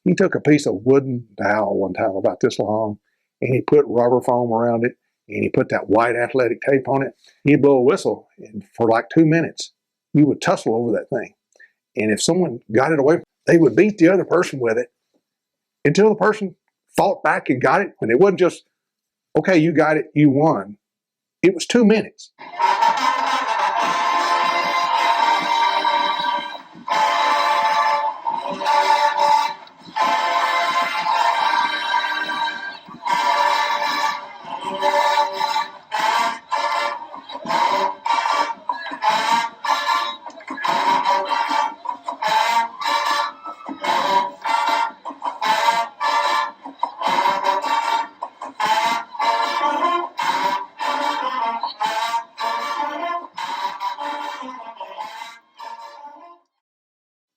He took a piece of wooden dowel one time about this long, and he put rubber foam around it, and he put that white athletic tape on it. He'd blow a whistle, and for like 2 minutes, you would tussle over that thing. And if someone got it away, they would beat the other person with it until the person fought back and got it. And it wasn't just, okay, you got it, you won. It was 2 minutes.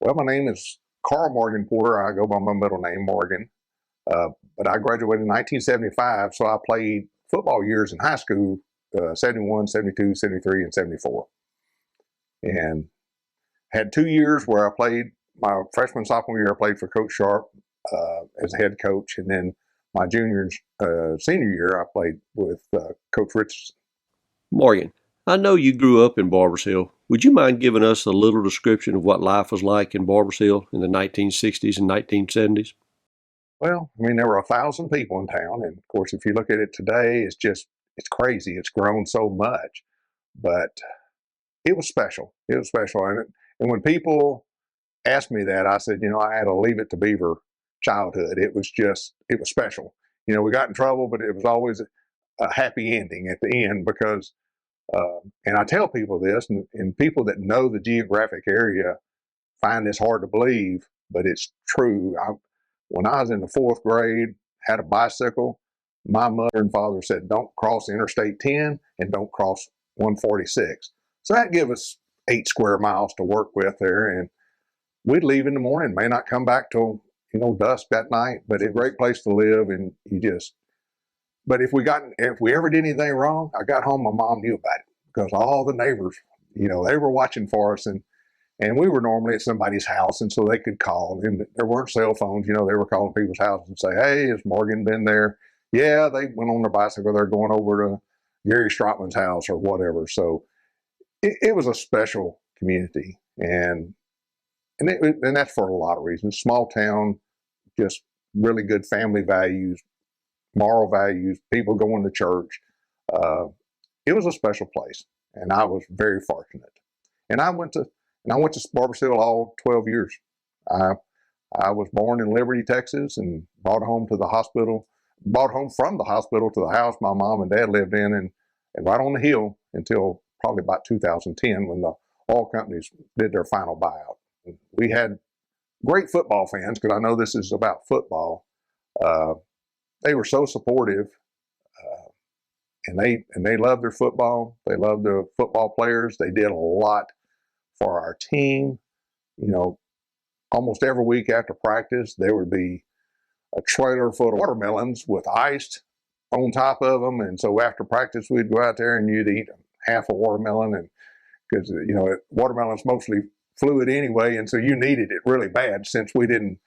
Well, my name is Carl Morgan Porter. I go by my middle name, Morgan. But I graduated in 1975, so I played football years in high school, 71, 72, 73, and 74. And had 2 years where I played. My freshman, sophomore year, I played for Coach Sharp as a head coach. And then my senior year, I played with Coach Richardson. Morgan, I know you grew up in Barbers Hill. Would you mind giving us a little description of what life was like in Barbers Hill in the 1960s and 1970s? Well, I mean, there were 1,000 people in town. And of course, if you look at it today, it's crazy. It's grown so much. But it was special. It was special. And when people asked me that, I said, I had a Leave It to Beaver childhood. It was special. We got in trouble, but it was always a happy ending at the end because, and I tell people this, and people that know the geographic area find this hard to believe, but it's true. When I was in the 4th grade, had a bicycle, my mother and father said, don't cross Interstate 10 and don't cross 146. So that gave us 8 square miles to work with there. And we'd leave in the morning, may not come back till, dusk that night, but a great place to live. And but if we ever did anything wrong, I got home, my mom knew about it because all the neighbors, they were watching for us. And we were normally at somebody's house, and so they could call. And there weren't cell phones, they were calling people's houses and say, hey, has Morgan been there? Yeah, they went on their bicycle. They're going over to Gary Strotman's house or whatever. So it was a special community. And that's for a lot of reasons. Small town, just really good family values, moral values, people going to church. It was a special place, and I was very fortunate. And I went to Barbers Hill all 12 years. I was born in Liberty, Texas, and brought home from the hospital to the house my mom and dad lived in, and right on the hill until probably about 2010 when the oil companies did their final buyout. We had great football fans, because I know this is about football. They were so supportive, and they loved their football. They loved the football players. They did a lot for our team. Almost every week after practice, there would be a trailer full of watermelons with ice on top of them. And so after practice, we'd go out there and you'd eat half a watermelon, and because watermelon's mostly fluid anyway, and so you needed it really bad since we didn't,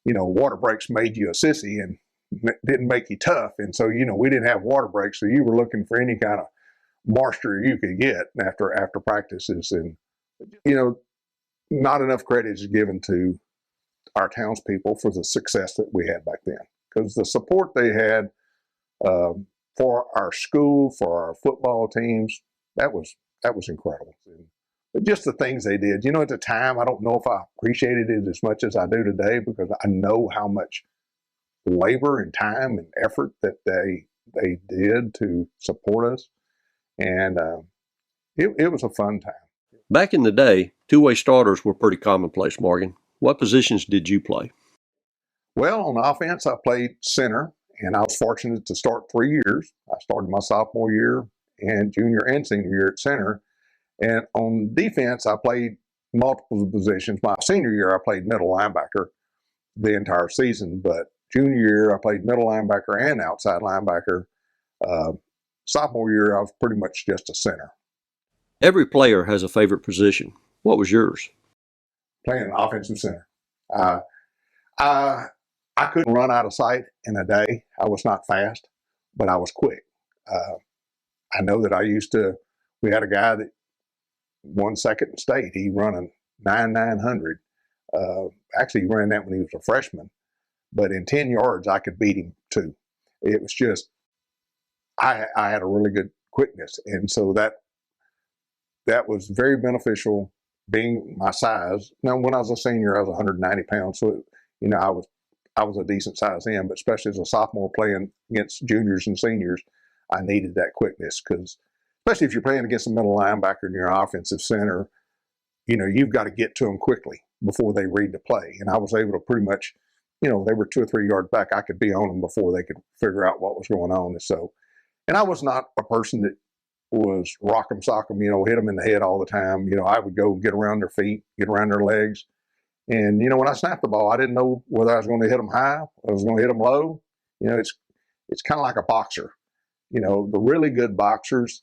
water breaks made you a sissy and didn't make you tough, and so we didn't have water breaks, so you were looking for any kind of moisture you could get after practices. And not enough credit is given to our townspeople for the success that we had back then, because the support they had for our school, for our football teams, that was incredible. But just the things they did, at the time, I don't know if I appreciated it as much as I do today, because I know how much labor and time and effort that they did to support us. And it was a fun time. Back in the day, two-way starters were pretty commonplace, Morgan. What positions did you play? Well, on offense, I played center, and I was fortunate to start 3 years. I started my sophomore year and junior and senior year at center. And on defense, I played multiple positions. My senior year, I played middle linebacker the entire season, but junior year, I played middle linebacker and outside linebacker. Sophomore year, I was pretty much just a center. Every player has a favorite position. What was yours? Playing offensive center. I couldn't run out of sight in a day. I was not fast, but I was quick. Uh, I know that we had a guy that won second in state. He run a 9,900. Actually, he ran that when he was a freshman. But in 10 yards, I could beat him too. It was just, I had a really good quickness. And so that was very beneficial being my size. Now, when I was a senior, I was 190 pounds. So, I was a decent size then, but especially as a sophomore playing against juniors and seniors, I needed that quickness because, especially if you're playing against a middle linebacker and you're an offensive center, you've got to get to them quickly before they read the play. And I was able to pretty much, they were 2 or 3 yards back. I could be on them before they could figure out what was going on. And I was not a person that was rock 'em, sock 'em, hit them in the head all the time. I would go get around their feet, get around their legs. And, when I snapped the ball, I didn't know whether I was going to hit them high or I was going to hit them low. It's kind of like a boxer. The really good boxers,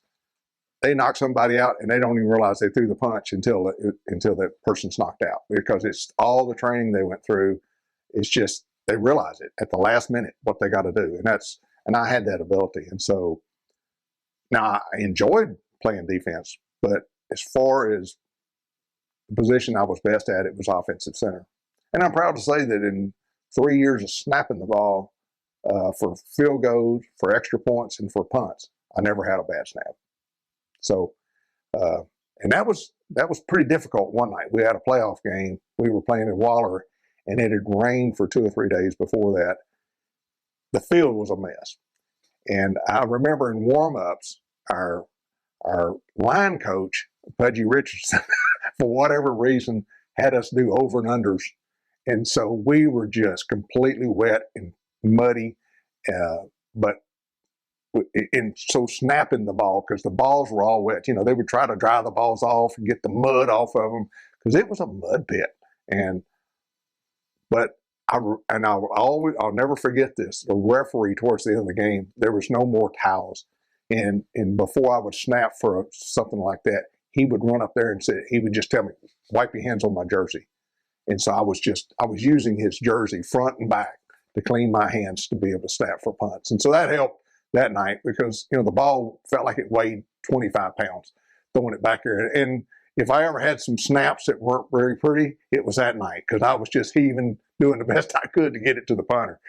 they knock somebody out and they don't even realize they threw the punch until that person's knocked out, because it's all the training they went through. It's just, they realize it at the last minute, what they got to do. And I had that ability. And so now I enjoyed playing defense, but as far as the position I was best at, it was offensive center. And I'm proud to say that in 3 years of snapping the ball for field goals, for extra points, and for punts, I never had a bad snap. So, and that was pretty difficult one night. We had a playoff game. We were playing in Waller, and it had rained for 2 or 3 days before that. The field was a mess. And I remember in warm-ups, our line coach, Pudgy Richardson, for whatever reason, had us do over and unders. And so we were just completely wet and muddy, but so snapping the ball, because the balls were all wet. They would try to dry the balls off and get the mud off of them, because it was a mud pit. But I'll never forget this. The referee, towards the end of the game, there was no more towels. And before I would snap for something like that, he would run up there and he would just tell me, wipe your hands on my jersey. And so I was using his jersey front and back to clean my hands to be able to snap for punts. And so that helped that night, because, the ball felt like it weighed 25 pounds throwing it back there. And if I ever had some snaps that weren't very pretty, it was that night, because I was just heaving, doing the best I could to get it to the punter.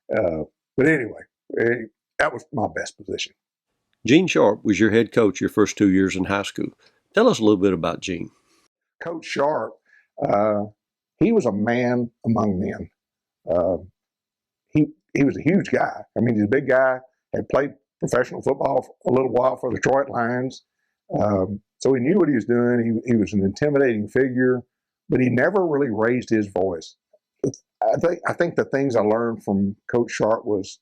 But anyway, that was my best position. Gene Sharp was your head coach your first 2 years in high school. Tell us a little bit about Gene. Coach Sharp, he was a man among men. He was a huge guy. I mean, he's a big guy, had played professional football for a little while for the Detroit Lions. So he knew what he was doing. He was an intimidating figure, but he never really raised his voice. I think the things I learned from Coach Sharp was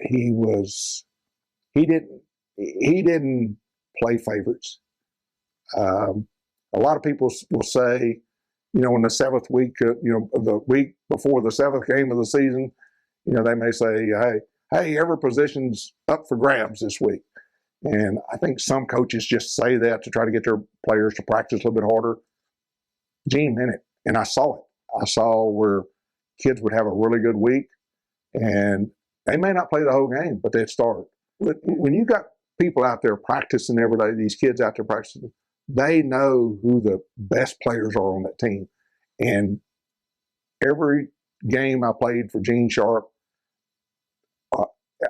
he didn't play favorites. A lot of people will say, in the seventh week, the week before the seventh game of the season, they may say, hey, every position's up for grabs this week. And I think some coaches just say that to try to get their players to practice a little bit harder. Gene meant it, and I saw it. I saw where kids would have a really good week, and they may not play the whole game, but they'd start. When you got people out there practicing every day, these kids out there practicing, they know who the best players are on that team. And every game I played for Gene Sharp,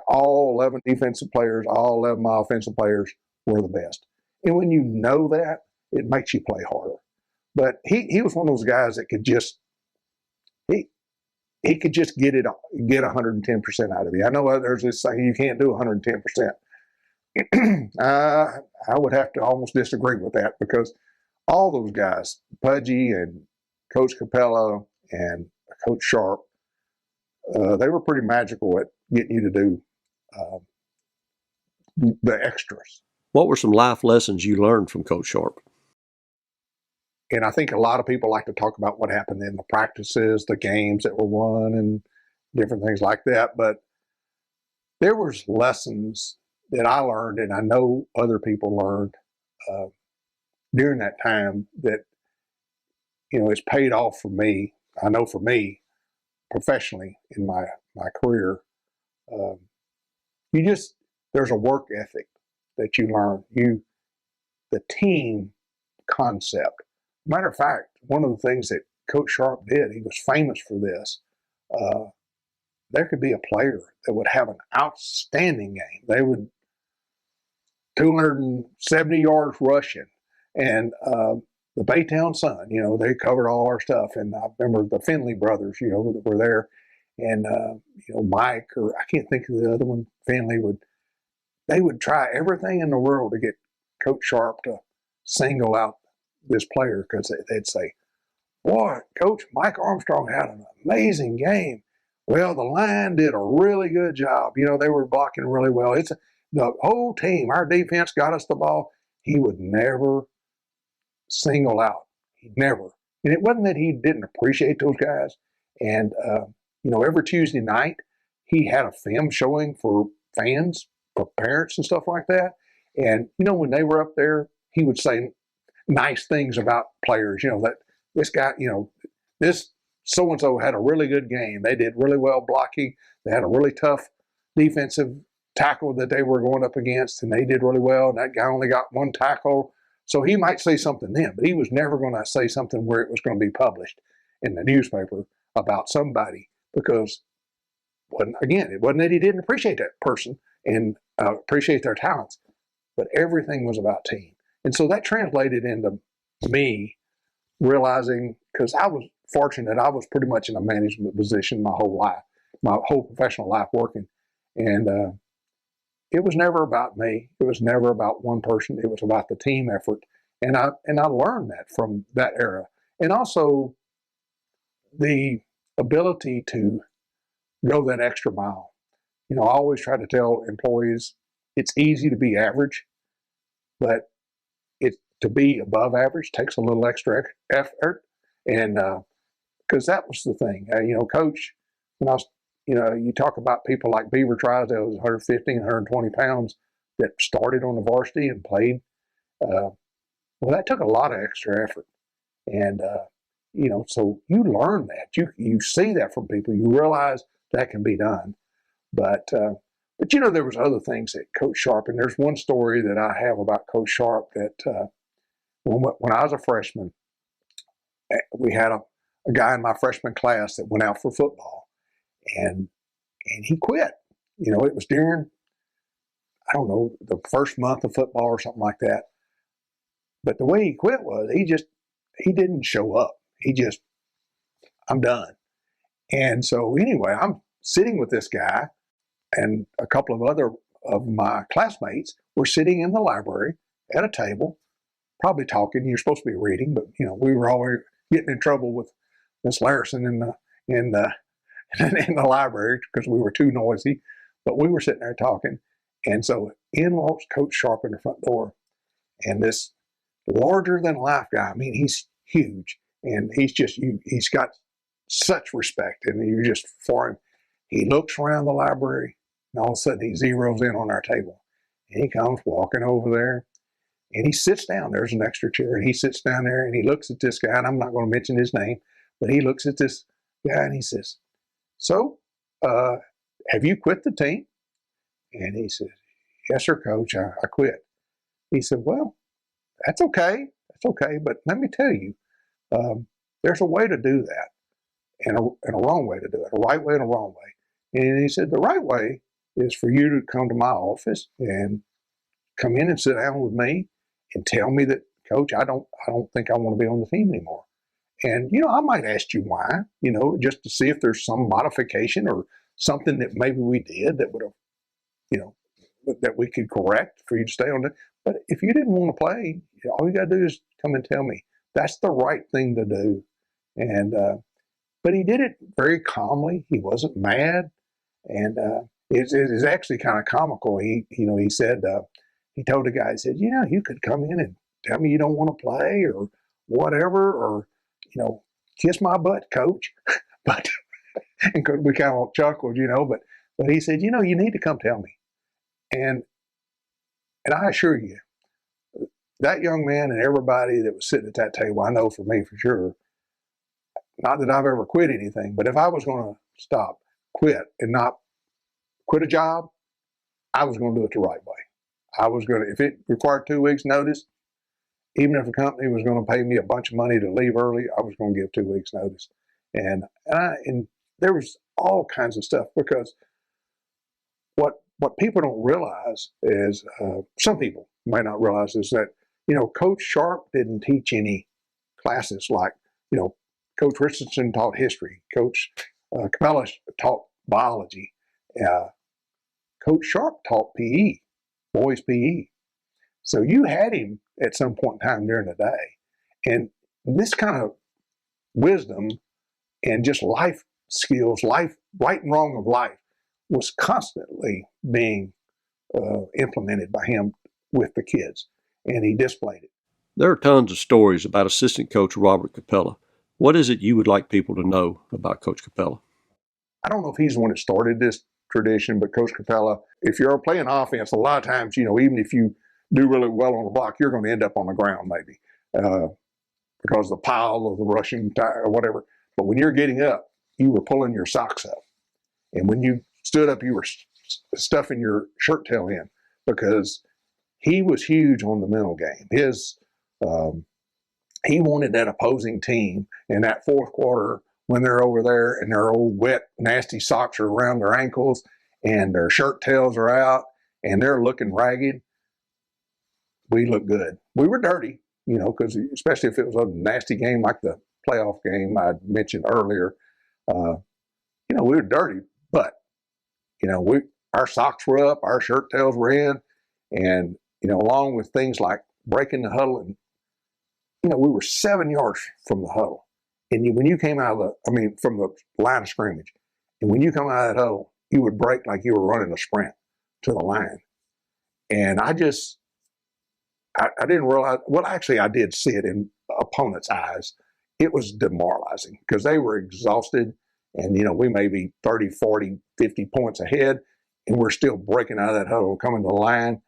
all 11 defensive players, all 11 of my offensive players were the best. And when you know that, it makes you play harder. But he was one of those guys that could just, he could just get 110% out of you. I know there's this saying, you can't do 110%. I would have to almost disagree with that, because all those guys, Pudgy and Coach Capella and Coach Sharp, they were pretty magical at getting you to do the extras. What were some life lessons you learned from Coach Sharp? And I think a lot of people like to talk about what happened in the practices, the games that were won, and different things like that. But there was lessons that I learned, and I know other people learned during that time that, it's paid off for me. I know for me, professionally in my career, there's a work ethic that you learn. The team concept. Matter of fact, one of the things that Coach Sharp did, he was famous for this. There could be a player that would have an outstanding game. They would 270 yards rushing, and the Baytown Sun, they covered all our stuff. And I remember the Finley brothers, that were there, and Mike, or I can't think of the other one, Finley they would try everything in the world to get Coach Sharp to single out this player, because they'd say, "Boy, Coach, Mike Armstrong had an amazing game. Well, the line did a really good job. They were blocking really well. The whole team, our defense got us the ball." He would never single out. He'd never. And it wasn't that he didn't appreciate those guys. And, every Tuesday night, he had a film showing for fans, for parents and stuff like that. And, when they were up there, he would say nice things about players, that this guy, this so-and-so had a really good game. They did really well blocking. They had a really tough defensive tackle that they were going up against, and they did really well. And that guy only got one tackle. So he might say something then, but he was never going to say something where it was going to be published in the newspaper about somebody, because, it wasn't that he didn't appreciate that person and appreciate their talents, but everything was about team. And so that translated into me realizing, because I was fortunate, I was pretty much in a management position my whole life, my whole professional life working. And it was never about me. It was never about one person. It was about the team effort. And I learned that from that era. And also the ability to go that extra mile. I always try to tell employees it's easy to be average, but to be above average takes a little extra effort. And because that was the thing, Coach, when I was, you talk about people like Beaver Trisdale, who's 115, 120 pounds, that started on the varsity and played. Well, that took a lot of extra effort. And, so you learn that. You see that from people. You realize that can be done. But there was other things that Coach Sharp, and there's one story that I have about Coach Sharp that when I was a freshman, we had a guy in my freshman class that went out for football, and he quit. It was during, I don't know, the first month of football or something like that. But the way he quit was he didn't show up. I'm done. And so anyway, I'm sitting with this guy, and a couple of other of my classmates were sitting in the library at a table, probably talking. You're supposed to be reading, but we were always getting in trouble with Miss Larison in the library because we were too noisy. But we were sitting there talking, and so in walks Coach Sharp in the front door, and this larger than life guy. I mean, he's huge, and he's got such respect, and you're just for him. He looks around the library, and all of a sudden he zeroes in on our table, and he comes walking over there, and he sits down. There's an extra chair, and he sits down there, and he looks at this guy, and I'm not going to mention his name, but he looks at this guy, and he says, "So, have you quit the team?" And he says, "Yes, sir, Coach, I quit." He said, "Well, that's okay. That's okay, but let me tell you, there's a way to do that, and a wrong way to do it, a right way and a wrong way." And he said, "The right way is for you to come to my office and come in and sit down with me and tell me that, Coach, I don't think I want to be on the team anymore. And, I might ask you why, just to see if there's some modification or something that maybe we did that would have, that we could correct for you to stay on it. But if you didn't want to play, all you got to do is come and tell me. That's the right thing to do." And, but he did it very calmly. He wasn't mad. And it's actually kind of comical. He said, he told the guy, he said, "You could come in and tell me you don't want to play or whatever, or, kiss my butt, Coach." But and we kind of chuckled, but he said, "You need to come tell me." And I assure you, that young man and everybody that was sitting at that table, I know for me for sure, not that I've ever quit anything, but if I was going to quit and not quit a job, I was going to do it the right way. I was going to, if it required 2 weeks notice, even if a company was going to pay me a bunch of money to leave early, I was going to give 2 weeks notice. And there was all kinds of stuff, because what people don't realize is, some people might not realize, is that, Coach Sharp didn't teach any classes like, Coach Richardson taught history, Coach Capella taught biology, Coach Sharp taught PE, boys PE. So you had him at some point in time during the day. And this kind of wisdom and just life skills, life, right and wrong of life, was constantly being implemented by him with the kids, and he displayed it. There are tons of stories about assistant coach Robert Capella. What is it you would like people to know about Coach Capella? I don't know if he's the one that started this tradition, but Coach Capella, if you're playing offense, a lot of times, even if you do really well on the block, you're going to end up on the ground maybe, because of the pile of the rushing tire or whatever. But when you're getting up, you were pulling your socks up. And when you stood up, you were stuffing your shirt tail in, because he was huge on the mental game. He wanted that opposing team in that fourth quarter, when they're over there and their old wet, nasty socks are around their ankles and their shirt tails are out and they're looking ragged, we look good. We were dirty, because especially if it was a nasty game like the playoff game I mentioned earlier, we were dirty, but, our socks were up, our shirt tails were in, and, along with things like breaking the huddle, and, we were 7 yards from the huddle. And when you came out of from the line of scrimmage, and when you come out of that huddle, you would break like you were running a sprint to the line. And I didn't realize, well, actually I did see it in opponents' eyes. It was demoralizing, because they were exhausted, and, we may be 30, 40, 50 points ahead, and we're still breaking out of that huddle, coming to the line.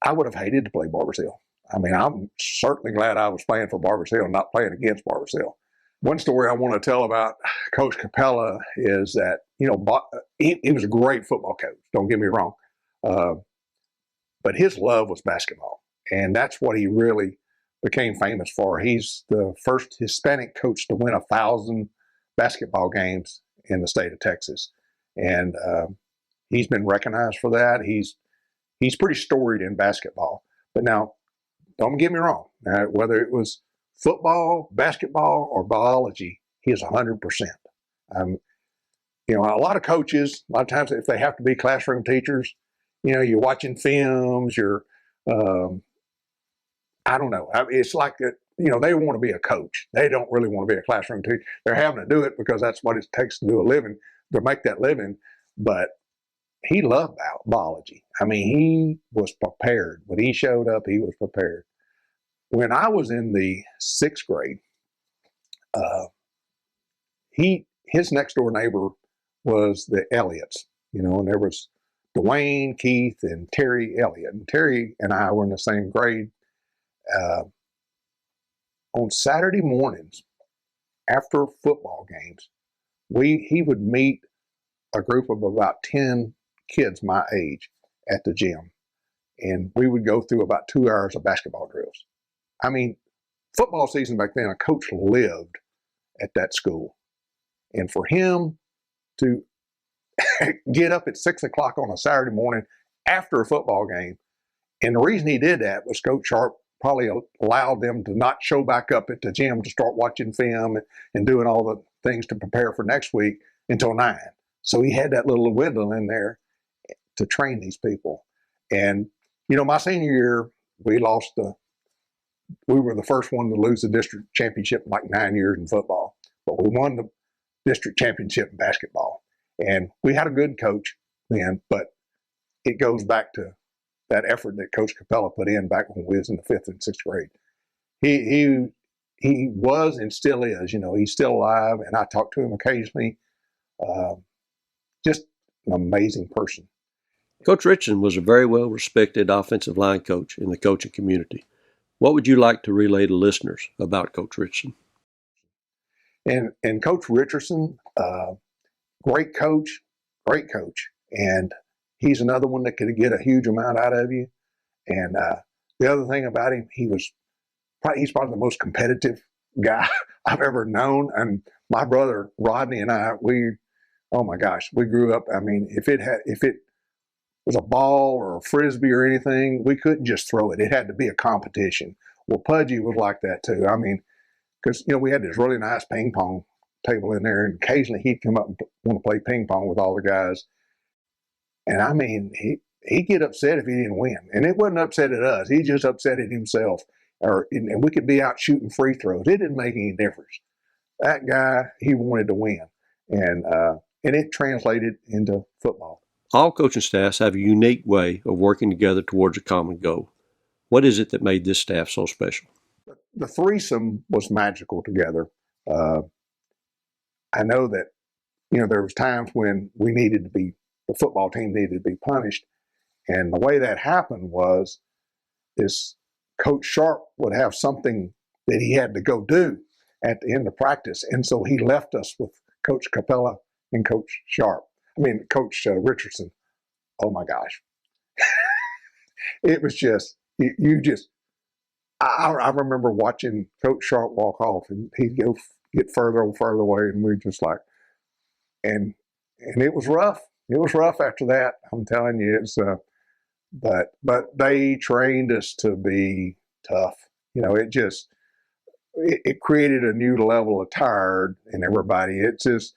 I would have hated to play Barbers Hill. I'm certainly glad I was playing for Barbers Hill, not playing against Barbers Hill. One story I want to tell about Coach Capella is that, he was a great football coach, don't get me wrong. But his love was basketball. And that's what he really became famous for. He's the first Hispanic coach to win 1,000 basketball games in the state of Texas. And he's been recognized for that. He's pretty storied in basketball. But now, don't get me wrong. Whether it was football, basketball, or biology, he is 100%. A lot of coaches, a lot of times if they have to be classroom teachers, you're watching films, I don't know. It's like, they want to be a coach. They don't really want to be a classroom teacher. They're having to do it because that's what it takes to do a living, to make that living. But he loved biology. He was prepared. When he showed up, he was prepared. When I was in the 6th grade, his next door neighbor was the Elliots, and there was Dwayne, Keith, and Terry Elliott. And Terry and I were in the same grade. On Saturday mornings, after football games, he would meet a group of about 10 kids my age at the gym, and we would go through about 2 hours of basketball drills. Football season back then, a coach lived at that school, and for him to get up at 6 o'clock on a Saturday morning after a football game, and the reason he did that was Coach Sharp probably allowed them to not show back up at the gym to start watching film and doing all the things to prepare for next week until 9. So he had that little window in there to train these people. And, my senior year, we were the first one to lose the district championship in like 9 years in football, but we won the district championship in basketball. And we had a good coach then, but it goes back to that effort that Coach Capella put in back when we was in the 5th and 6th grade. He was and still is, he's still alive, and I talk to him occasionally. Just an amazing person. Coach Richardson was a very well-respected offensive line coach in the coaching community. What would you like to relay to listeners about Coach Richardson? And Coach Richardson, great coach, and he's another one that could get a huge amount out of you. And the other thing about him, he's probably the most competitive guy I've ever known. And my brother Rodney and I, oh my gosh, we grew up. I mean, if it was a ball or a frisbee or anything, we couldn't just throw it. It had to be a competition. Well, Pudgy was like that too. I mean, because we had this really nice ping pong table in there, and occasionally he'd come up and want to play ping pong with all the guys. And I mean, he'd get upset if he didn't win, and it wasn't upset at us. He just upset at himself. And we could be out shooting free throws. It didn't make any difference. That guy, he wanted to win, and it translated into football. All coaching staffs have a unique way of working together towards a common goal. What is it that made this staff so special? The threesome was magical together. I know that, there was times when the football team needed to be punished. And the way that happened is Coach Sharp would have something that he had to go do at the end of practice. And so he left us with Coach Capella and Coach Richardson. Oh my gosh. It was just, I remember watching Coach Sharp walk off, and he'd get further and further away, and we just like, and it was rough. It was rough after that. I'm telling you, but they trained us to be tough. It created a new level of tired in everybody. It's just,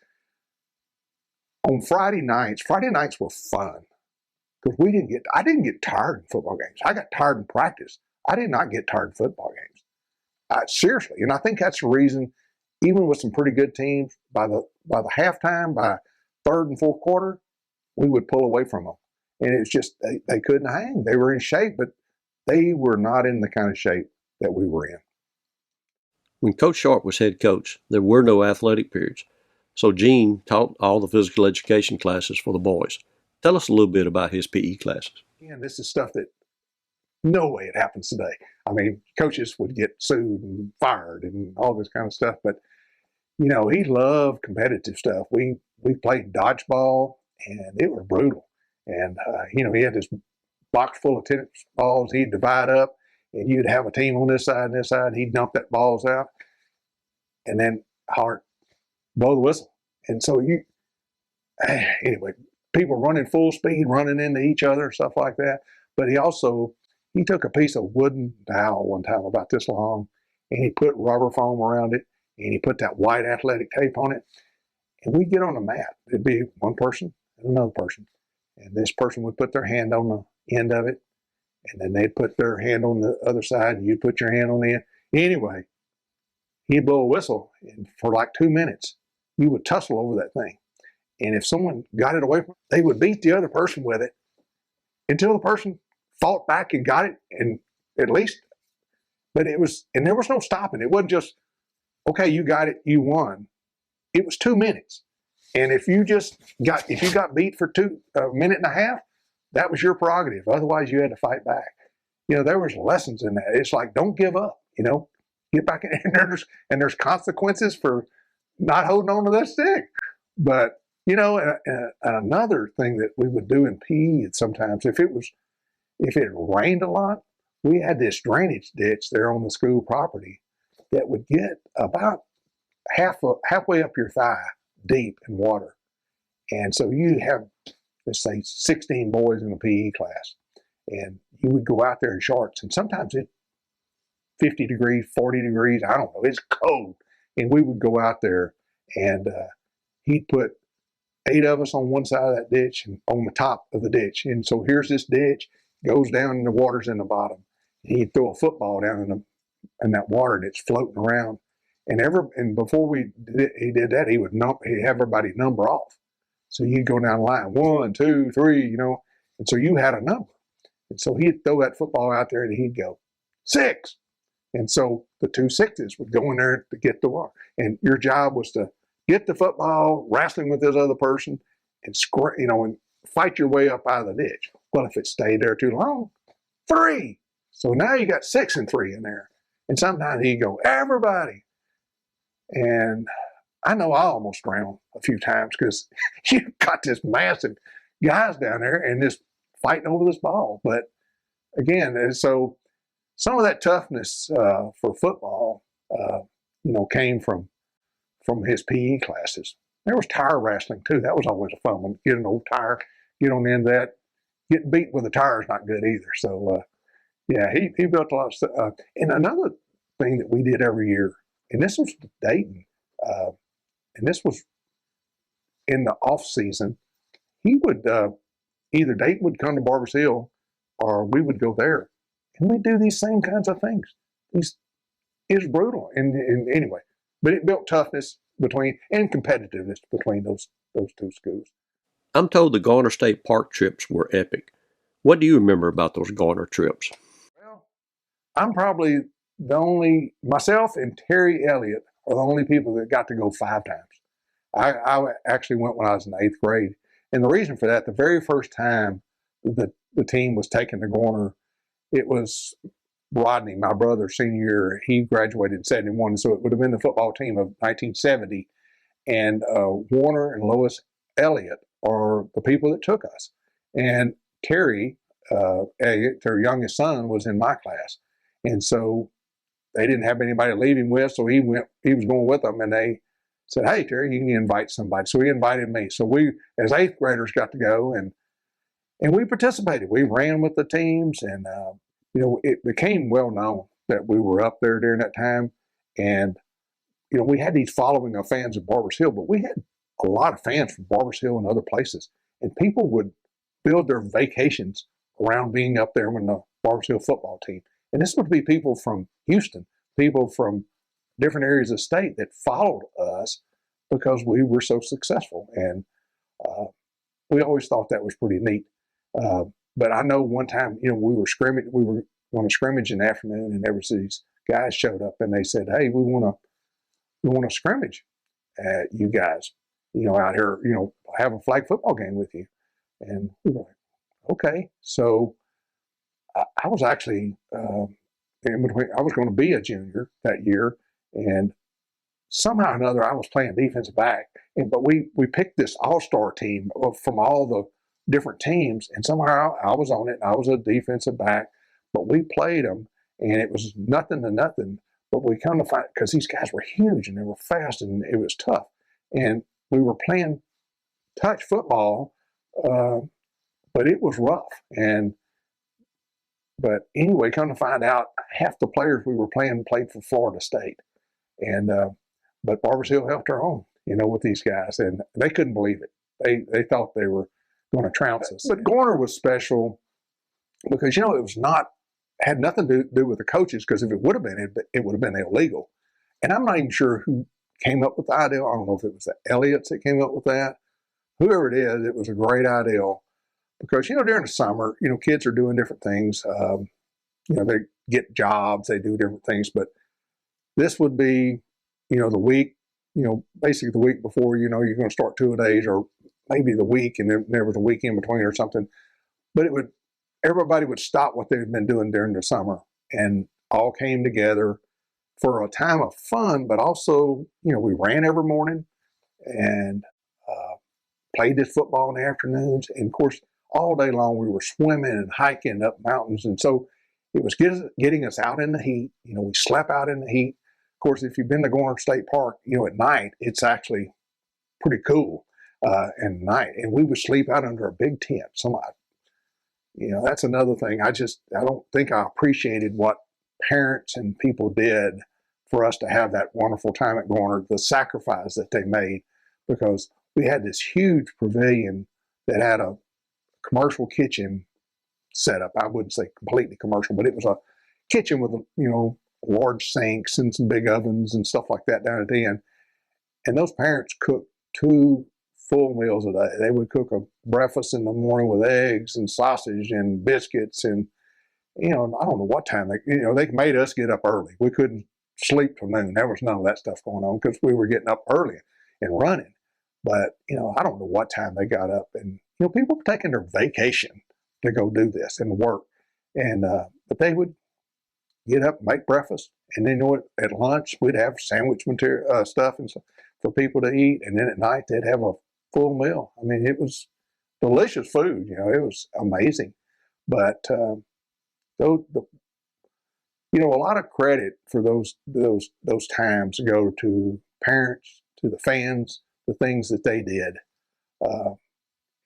on Friday nights were fun because I didn't get tired in football games. I got tired in practice. I did not get tired in football games. Seriously. And I think that's the reason, even with some pretty good teams, by the halftime, by third and fourth quarter, we would pull away from them. And it's just, they couldn't hang. They were in shape, but they were not in the kind of shape that we were in. When Coach Sharp was head coach, there were no athletic periods. So Gene taught all the physical education classes for the boys. Tell us a little bit about his PE classes. And this is stuff that no way it happens today. I mean, coaches would get sued and fired and all this kind of stuff, but he loved competitive stuff. We played dodgeball, and it was brutal. And he had this box full of tennis balls. He'd divide up, and you'd have a team on this side and this side. He'd dump that balls out, and then holler, blow the whistle. And so anyway, people running full speed, running into each other, stuff like that. But he took a piece of wooden dowel one time about this long, and he put rubber foam around it, and he put that white athletic tape on it, and we'd get on a mat. It'd be one person and another person, and this person would put their hand on the end of it, and then they'd put their hand on the other side, and you'd put your hand on the end. Anyway, he'd blow a whistle, and for like 2 minutes, you would tussle over that thing. And if someone got it away from them, they would beat the other person with it until the person fought back and got it, and at least, but there was no stopping. It wasn't just, okay, you got it, you won. It was 2 minutes. And if you got beat for a minute and a half, that was your prerogative. Otherwise, you had to fight back. There was lessons in that. It's like, don't give up, get back in, and there's consequences for not holding on to that stick. But, another thing that we would do in PE sometimes, if it rained a lot, we had this drainage ditch there on the school property that would get about halfway up your thigh deep in water. And so you have, let's say, 16 boys in a PE class, and you would go out there in shorts, and sometimes it's 50 degrees, 40 degrees, I don't know, it's cold. And we would go out there, and he'd put 8 of us on one side of that ditch and on the top of the ditch. And so here's this ditch, goes down and the water's in the bottom. And he'd throw a football down in that water, and it's floating around. And before he did that, he'd have everybody number off. So you'd go down the line, 1, 2, 3, and so you had a number. And so he'd throw that football out there, and he'd go 6. And so the 2 6s would go in there to get the water. And your job was to get the football, wrestling with this other person, and and fight your way up out of the ditch. Well, if it stayed there too long, 3. So now you got 6 and 3 in there. And sometimes he'd go, everybody. And I know I almost drowned a few times because you got this massive guys down there and just fighting over this ball. But again, and so some of that toughness for football, came from his PE classes. There was tire wrestling too. That was always a fun one. Get an old tire, get on the end of that. Getting beat with a tire is not good either. So yeah, he built a lot of stuff. And another thing that we did every year, and this was Dayton, and this was in the off season. He would either Dayton would come to Barbers Hill, or we would go there, and we'd do these same kinds of things. It was brutal, and anyway, but it built toughness and competitiveness between those two schools. I'm told the Garner State Park trips were epic. What do you remember about those Garner trips? Well, I'm probably myself and Terry Elliott are the only people that got to go 5 times. I actually went when I was in 8th grade. And the reason for that, the very first time the team was taken to Garner, it was Rodney, my brother, senior year. He graduated in 71, so it would have been the football team of 1970. And Warner and Lois Elliott are the people that took us. And Terry Elliott, their youngest son, was in my class. And so they didn't have anybody to leave him with, so he was going with them, and they said, "Hey, Terry, you can invite somebody." So he invited me. So we, as 8th graders, got to go, and we participated. We ran with the teams, and it became well known that we were up there during that time. And we had these following of fans of Barbers Hill, but we had a lot of fans from Barbers Hill and other places, and people would build their vacations around being up there when the Barbers Hill football team. And this would be people from Houston, people from different areas of the state that followed us because we were so successful. And we always thought that was pretty neat. But I know one time, we were going to scrimmage in the afternoon, and there was these guys showed up, and they said, "Hey, we want to scrimmage you guys, out here, have a flag football game with you." And we were like, "Okay." So I was actually in between. I was going to be a junior that year, and somehow or another, I was playing defensive back. But we picked this all-star team from all the different teams, and somehow I was on it. And I was a defensive back, but we played them, and it was nothing to nothing. But we come to find, because these guys were huge and they were fast and it was tough, and we were playing touch football, but it was rough. But anyway, come to find out, half the players we were playing played for Florida State, and but Barbers Hill held their own, with these guys, and they couldn't believe it. They thought they were going to trounce us. But Garner was special because it had nothing to do with the coaches, because if it would have been, it would have been illegal. And I'm not even sure who came up with the idea. I don't know if it was the Elliots that came up with that. Whoever it is, it was a great idea. Because, during the summer, kids are doing different things. They get jobs, they do different things. But this would be, the week, basically the week before, you're going to start 2-a-days, or maybe the week, and then there was a week in between or something. But everybody would stop what they'd been doing during the summer and all came together for a time of fun, but also, we ran every morning and played this football in the afternoons. And of course, all day long we were swimming and hiking up mountains. And so it was getting us out in the heat. We slept out in the heat. Of course, if you've been to Garner State Park, at night, it's actually pretty cool at night. And we would sleep out under a big tent. That's another thing. I don't think I appreciated what parents and people did for us to have that wonderful time at Garner, the sacrifice that they made, because we had this huge pavilion that had a commercial kitchen set up. I wouldn't say completely commercial, but it was a kitchen with, large sinks and some big ovens and stuff like that down at the end. And those parents cooked 2 full meals a day. They would cook a breakfast in the morning with eggs and sausage and biscuits, and I don't know what time they made us get up early. We couldn't sleep till noon. There was none of that stuff going on because we were getting up early and running. But I don't know what time they got up, and people were taking their vacation to go do this and work, and but they would get up, make breakfast, and then at lunch we'd have sandwich material stuff and so. for people to eat, and then at night they'd have a full meal. I mean, it was delicious food. It was amazing. But those, a lot of credit for those times go to parents, to the fans, the things that they did.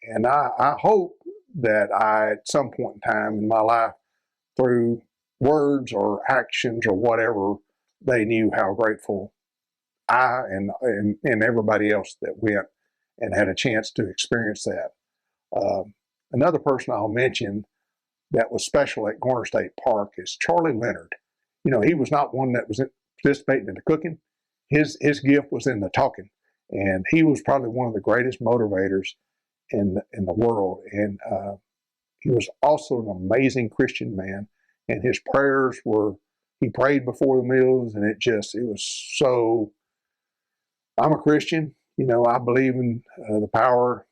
And I hope that at some point in time in my life, through words or actions or whatever, they knew how grateful I and everybody else that went and had a chance to experience that. Another person I'll mention that was special at Garner State Park is Charlie Leonard. He was not one that was participating in the cooking. His gift was in the talking, and he was probably one of the greatest motivators in the world. And he was also an amazing Christian man, and his prayers were, he prayed before the meals, and it was so, I'm a Christian, I believe in the power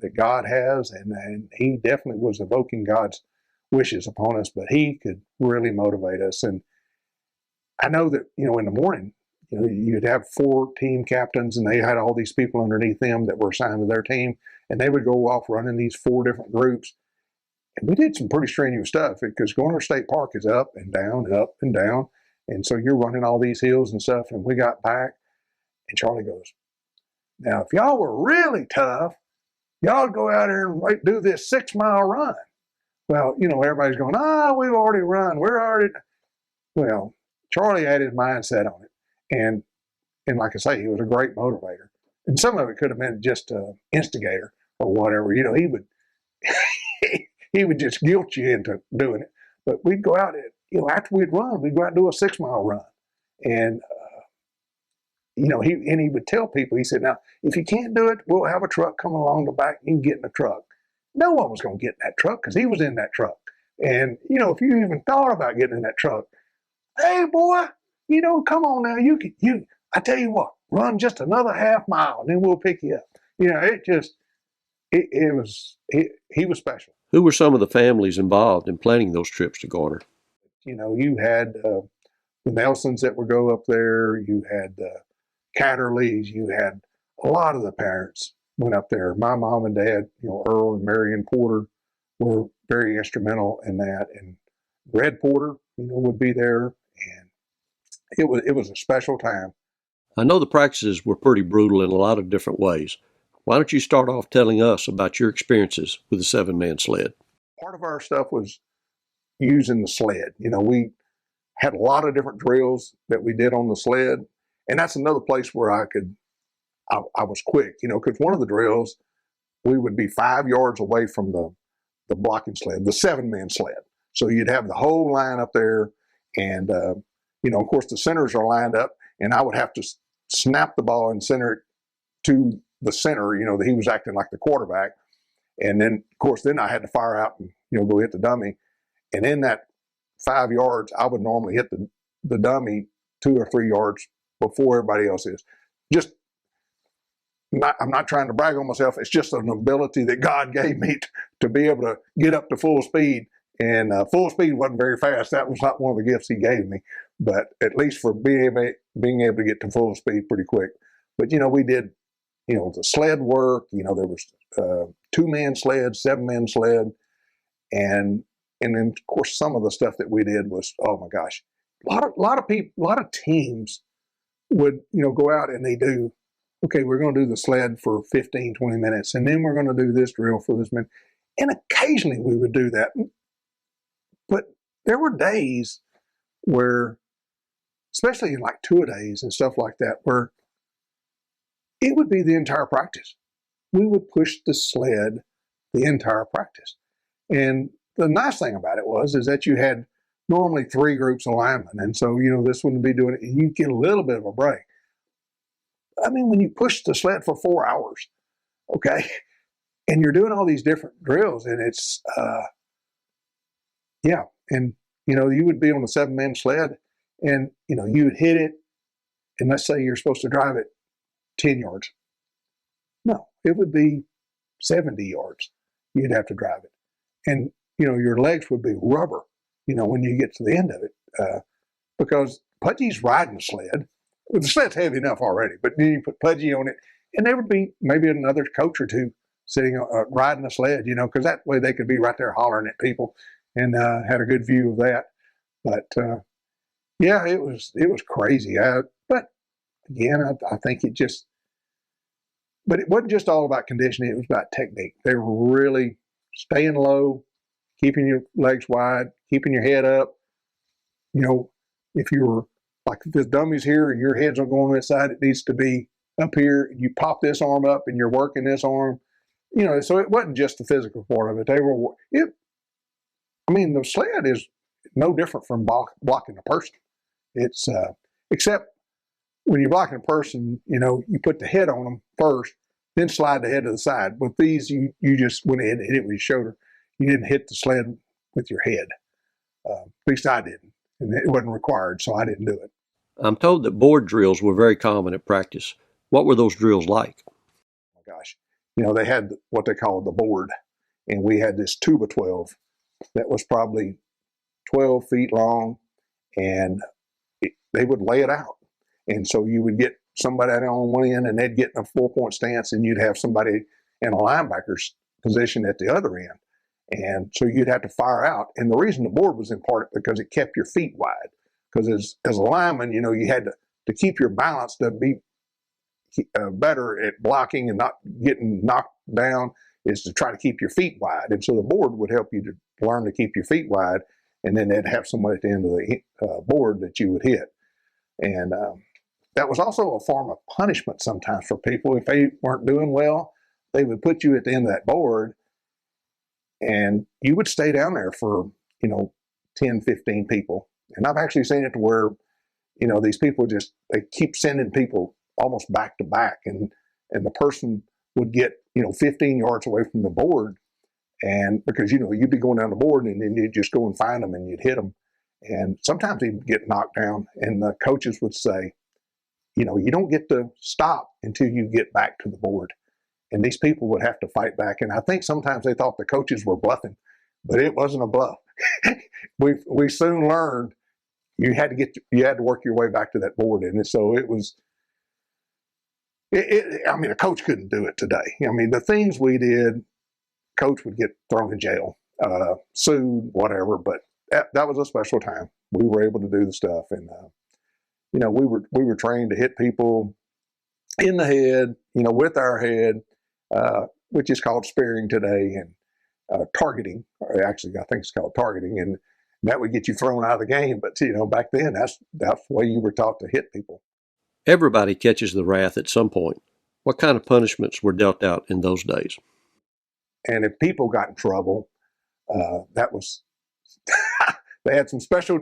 that God has, and he definitely was evoking God's wishes upon us, but he could really motivate us. And I know that, in the morning, you'd have 4 team captains, and they had all these people underneath them that were assigned to their team, and they would go off running these 4 different groups. And we did some pretty strenuous stuff because Garner State Park is up and down, up and down. And so you're running all these hills and stuff. And we got back, and Charlie goes, "Now, if y'all were really tough, y'all go out there and do this 6-mile run." Well, everybody's going, we've already run. Well, Charlie had his mindset on it. And like I say, he was a great motivator. And some of it could have been just an instigator or whatever. He would he would just guilt you into doing it. But we'd go out, after we'd run, we'd go out and do a 6-mile run. And, he would tell people, he said, "Now, if you can't do it, we'll have a truck come along the back. You can get in the truck." No one was going to get in that truck because he was in that truck. And, if you even thought about getting in that truck, "Hey, boy, come on now. I tell you what, run just another half mile and then we'll pick you up." He was special. Who were some of the families involved in planning those trips to Garner? You had the Nelsons that would go up there. You had the Catterleys. You had a lot of the parents went up there. My mom and dad, Earl and Marion Porter, were very instrumental in that. And Red Porter, would be there. And it was a special time. I know the practices were pretty brutal in a lot of different ways. Why don't you start off telling us about your experiences with the 7-man sled? Part of our stuff was using the sled. We had a lot of different drills that we did on the sled. And that's another place where I was quick, because one of the drills, we would be 5 yards away from the blocking sled, the 7-man sled. So you'd have the whole line up there, and, of course, the centers are lined up, and I would have to snap the ball and center it to the center, that he was acting like the quarterback. And then, of course, then I had to fire out and, go hit the dummy. And in that 5 yards, I would normally hit the dummy 2 or 3 yards before everybody else is. I'm not trying to brag on myself. It's just an ability that God gave me to be able to get up to full speed. And full speed wasn't very fast. That was not one of the gifts he gave me. But at least for being able to get to full speed pretty quick. But, we did, the sled work. There was 2-man sled, 7-man sled. And then, of course, some of the stuff that we did was, oh, my gosh. A lot of people, a lot of teams would, go out and they do, okay, we're going to do the sled for 15, 20 minutes, and then we're going to do this drill for this minute. And occasionally we would do that. But there were days where, especially in like two-a-days and stuff like that, where it would be the entire practice. We would push the sled the entire practice. And the nice thing about it is that you had normally 3 groups of linemen. And so, this wouldn't be doing it, and you get a little bit of a break. I mean, when you push the sled for 4 hours, okay, and you're doing all these different drills, and it's, and, you would be on a 7-man sled, and, you would hit it, and let's say you're supposed to drive it 10 yards. No, it would be 70 yards. You'd have to drive it. And, your legs would be rubber, when you get to the end of it, because Pudgy's riding the sled, the sled's heavy enough already, but then you put pudgy on it, and there would be maybe another coach or two sitting riding a sled, because that way they could be right there hollering at people, and had a good view of that. But yeah, it was crazy. But again, I think but it wasn't just all about conditioning. It was about technique. They were really staying low, keeping your legs wide, keeping your head up. If you were like, if this dummy's here and your head's on going on this side, it needs to be up here. You pop this arm up and you're working this arm. So it wasn't just the physical part of it. The sled is no different from blocking a person. It's except when you're blocking a person, you put the head on them first, then slide the head to the side. With these, you just went in and hit it with your shoulder. You didn't hit the sled with your head. At least I didn't, and it wasn't required, so I didn't do it. I'm told that board drills were very common at practice. What were those drills like? Oh my gosh, they had what they called the board, and we had this 2x12 that was probably 12 feet long, and they would lay it out. And so you would get somebody on one end, and they'd get in a 4-point stance, and you'd have somebody in a linebacker's position at the other end. And so you'd have to fire out. And the reason the board was important because it kept your feet wide. Because as a lineman, you had to keep your balance to be better at blocking and not getting knocked down, is to try to keep your feet wide. And so the board would help you to learn to keep your feet wide. And then they'd have somebody at the end of the board that you would hit. And that was also a form of punishment sometimes for people. If they weren't doing well, they would put you at the end of that board, and you would stay down there for, 10, 15 people. And I've actually seen it to where, these people they keep sending people almost back to back, and the person would get, 15 yards away from the board. And because, you'd be going down the board, and then you'd just go and find them and you'd hit them. And sometimes he'd get knocked down, and the coaches would say, you don't get to stop until you get back to the board. And these people would have to fight back. And I think sometimes they thought the coaches were bluffing, but it wasn't a bluff. we soon learned you had to work your way back to that board. And so it was, a coach couldn't do it today. The things we did, coach would get thrown in jail, sued, whatever, but that was a special time. We were able to do the stuff, and we were trained to hit people in the head, with our head, which is called spearing today, and targeting. Actually, I think it's called targeting, and that would get you thrown out of the game. But back then, that's the way you were taught to hit people. Everybody catches the wrath at some point. What kind of punishments were dealt out in those days? And if people got in trouble, that was they had some special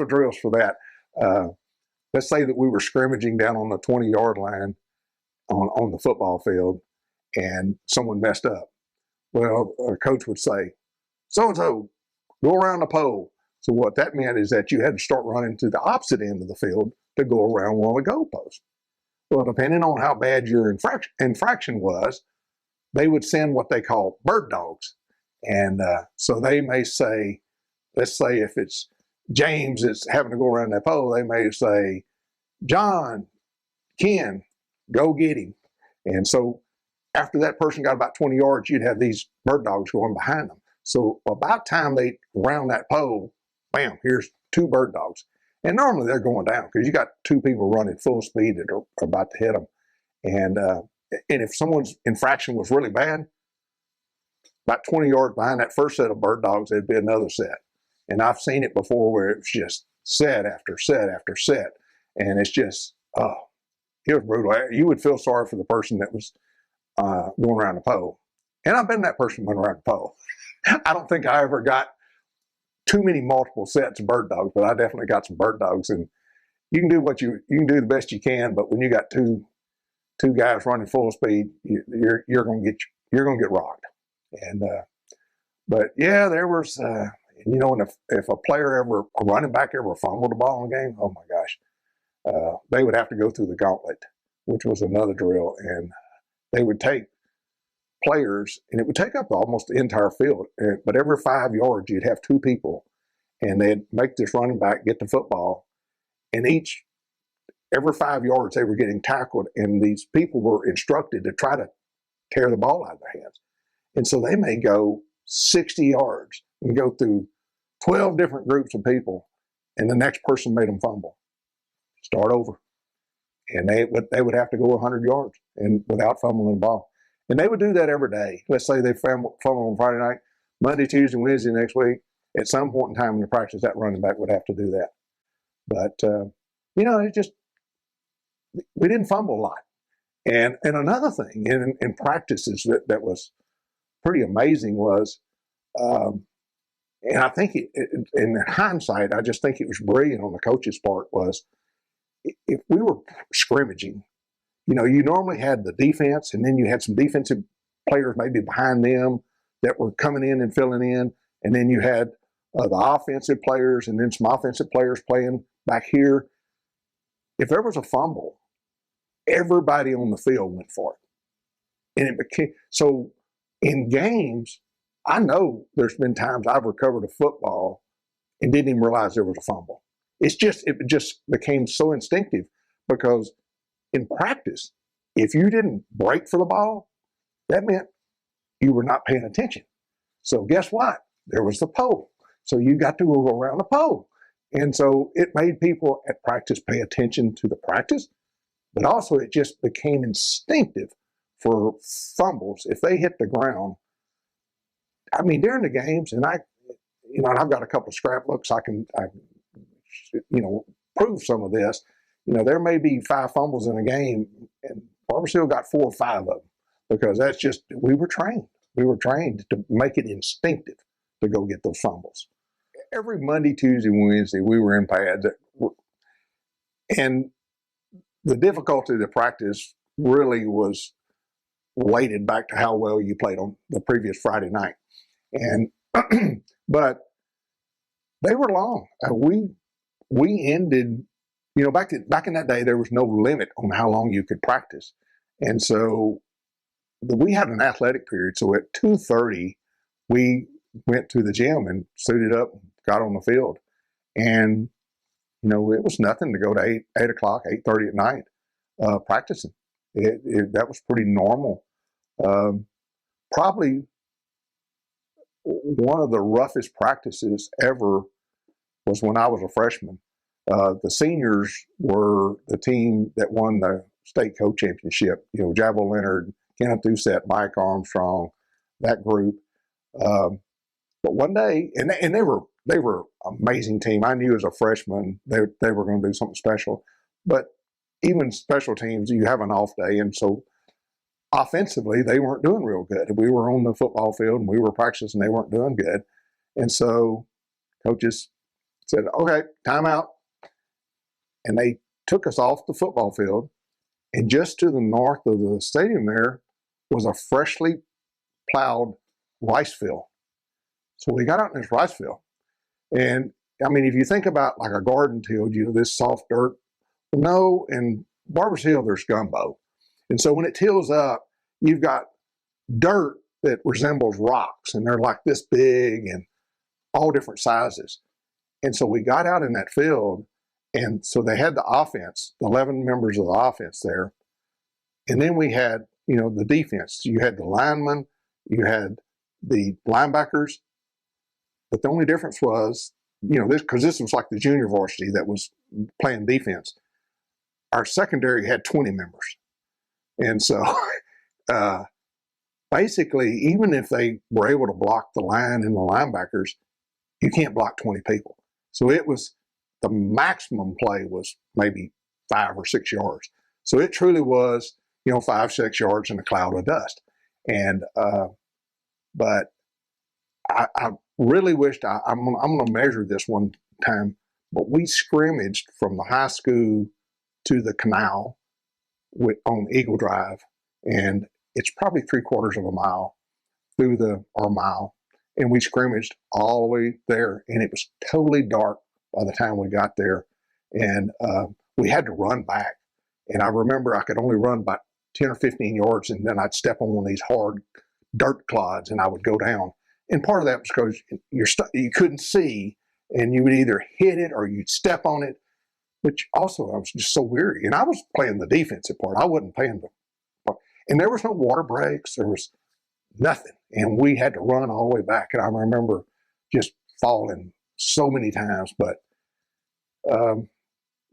drills for that. Let's say that we were scrimmaging down on the 20-yard line on the football field, and someone messed up. Well, our coach would say, so-and-so, go around the pole. So what that meant is that you had to start running to the opposite end of the field to go around one of the goalposts. Well, depending on how bad your infraction was, they would send what they call bird dogs. And so they may say, let's say if it's James is having to go around that pole, they may say, John, Ken, go get him. And so after that person got about 20 yards, you'd have these bird dogs going behind them. So about time they round that pole, bam, here's 2 bird dogs. And normally they're going down because you got 2 people running full speed that are about to hit them. And if someone's infraction was really bad, about 20 yards behind that first set of bird dogs, there'd be another set. And I've seen it before where it was just set after set after set. And it's just, it was brutal. You would feel sorry for the person that was going around the pole. And I've been that person going around the pole. I don't think I ever got too many multiple sets of bird dogs, but I definitely got some bird dogs. And you can do you can do the best you can, but when you got two guys running full speed, you're going to get rocked. And but yeah, there was and if a running back ever fumbled the ball in the game, oh my gosh, they would have to go through the gauntlet, which was another drill, and they would take players, and it would take up almost the entire field. But every 5 yards, you'd have 2 people, and they'd make this running back get the football, and each every 5 yards they were getting tackled, and these people were instructed to try to tear the ball out of their hands. And so they may go 60 yards and go through 12 different groups of people, and the next person made them fumble. Start over. And they would have to go 100 yards and without fumbling the ball. And they would do that every day. Let's say they fumble on Friday night, Monday, Tuesday, Wednesday next week. At some point in time in the practice, that running back would have to do that. But, it just, we didn't fumble a lot. And another thing in practices that was pretty amazing was, and I think in hindsight, I just think it was brilliant on the coach's part, was if we were scrimmaging, you normally had the defense, and then you had some defensive players maybe behind them that were coming in and filling in, and then you had the offensive players, and then some offensive players playing back here. If there was a fumble, everybody on the field went for it. And it became, so in games, I know there's been times I've recovered a football and didn't even realize there was a fumble. It just became so instinctive, because in practice, if you didn't break for the ball, that meant you were not paying attention. So guess what? There was the pole. So you got to go around the pole. And so it made people at practice pay attention to the practice, but also it just became instinctive for fumbles. If they hit the ground, I mean, during the games, and I've got a couple of scrapbooks, I can prove some of this. There may be 5 fumbles in a game, and Barbers Hill got 4 or 5 of them, because that's just, we were trained. We were trained to make it instinctive to go get those fumbles. Every Monday, Tuesday, Wednesday, we were in pads. And the difficulty of the practice really was related back to how well you played on the previous Friday night. And but they were long. We ended, back in that day, there was no limit on how long you could practice. And so we had an athletic period. So at 2:30, we went to the gym and suited up, got on the field. And, it was nothing to go to 8 o'clock, 8:30 at night practicing. That was pretty normal. Probably one of the roughest practices ever was when I was a freshman. The seniors were the team that won the state co-championship. Jabo Leonard, Kenneth Doucette, Mike Armstrong, that group. But one day, and they were an amazing team. I knew as a freshman they were going to do something special. But even special teams, you have an off day, and so offensively they weren't doing real good. We were on the football field and we were practicing, and they weren't doing good. And so coaches said, "Okay, timeout," and they took us off the football field. And just to the north of the stadium there was a freshly plowed rice field. So we got out in this rice field. And I mean, if you think about like a garden field, this soft dirt, no, in Barbers Hill, there's gumbo. And so when it tills up, you've got dirt that resembles rocks, and they're like this big and all different sizes. And so we got out in that field, and so they had the offense, the 11 members of the offense there. And then we had, the defense. You had the linemen, you had the linebackers. But the only difference was, because this was like the junior varsity that was playing defense. Our secondary had 20 members. And so basically, even if they were able to block the line and the linebackers, you can't block 20 people. So it was, the maximum play was maybe 5 or 6 yards. So it truly was, 5, 6 yards in a cloud of dust. And, but I really wished, I'm going to measure this one time, but we scrimmaged from the high school to the canal on Eagle Drive, and it's probably 3/4 of a mile through our mile, and we scrimmaged all the way there, and it was totally dark by the time we got there, and we had to run back. And I remember I could only run about 10 or 15 yards, and then I'd step on one of these hard dirt clods, and I would go down. And part of that was because you couldn't see, and you would either hit it or you'd step on it. which also I was just so weary. And I was playing the defensive part. I wasn't playing the part. And there was no water breaks. There was nothing. And we had to run all the way back. And I remember just falling so many times. But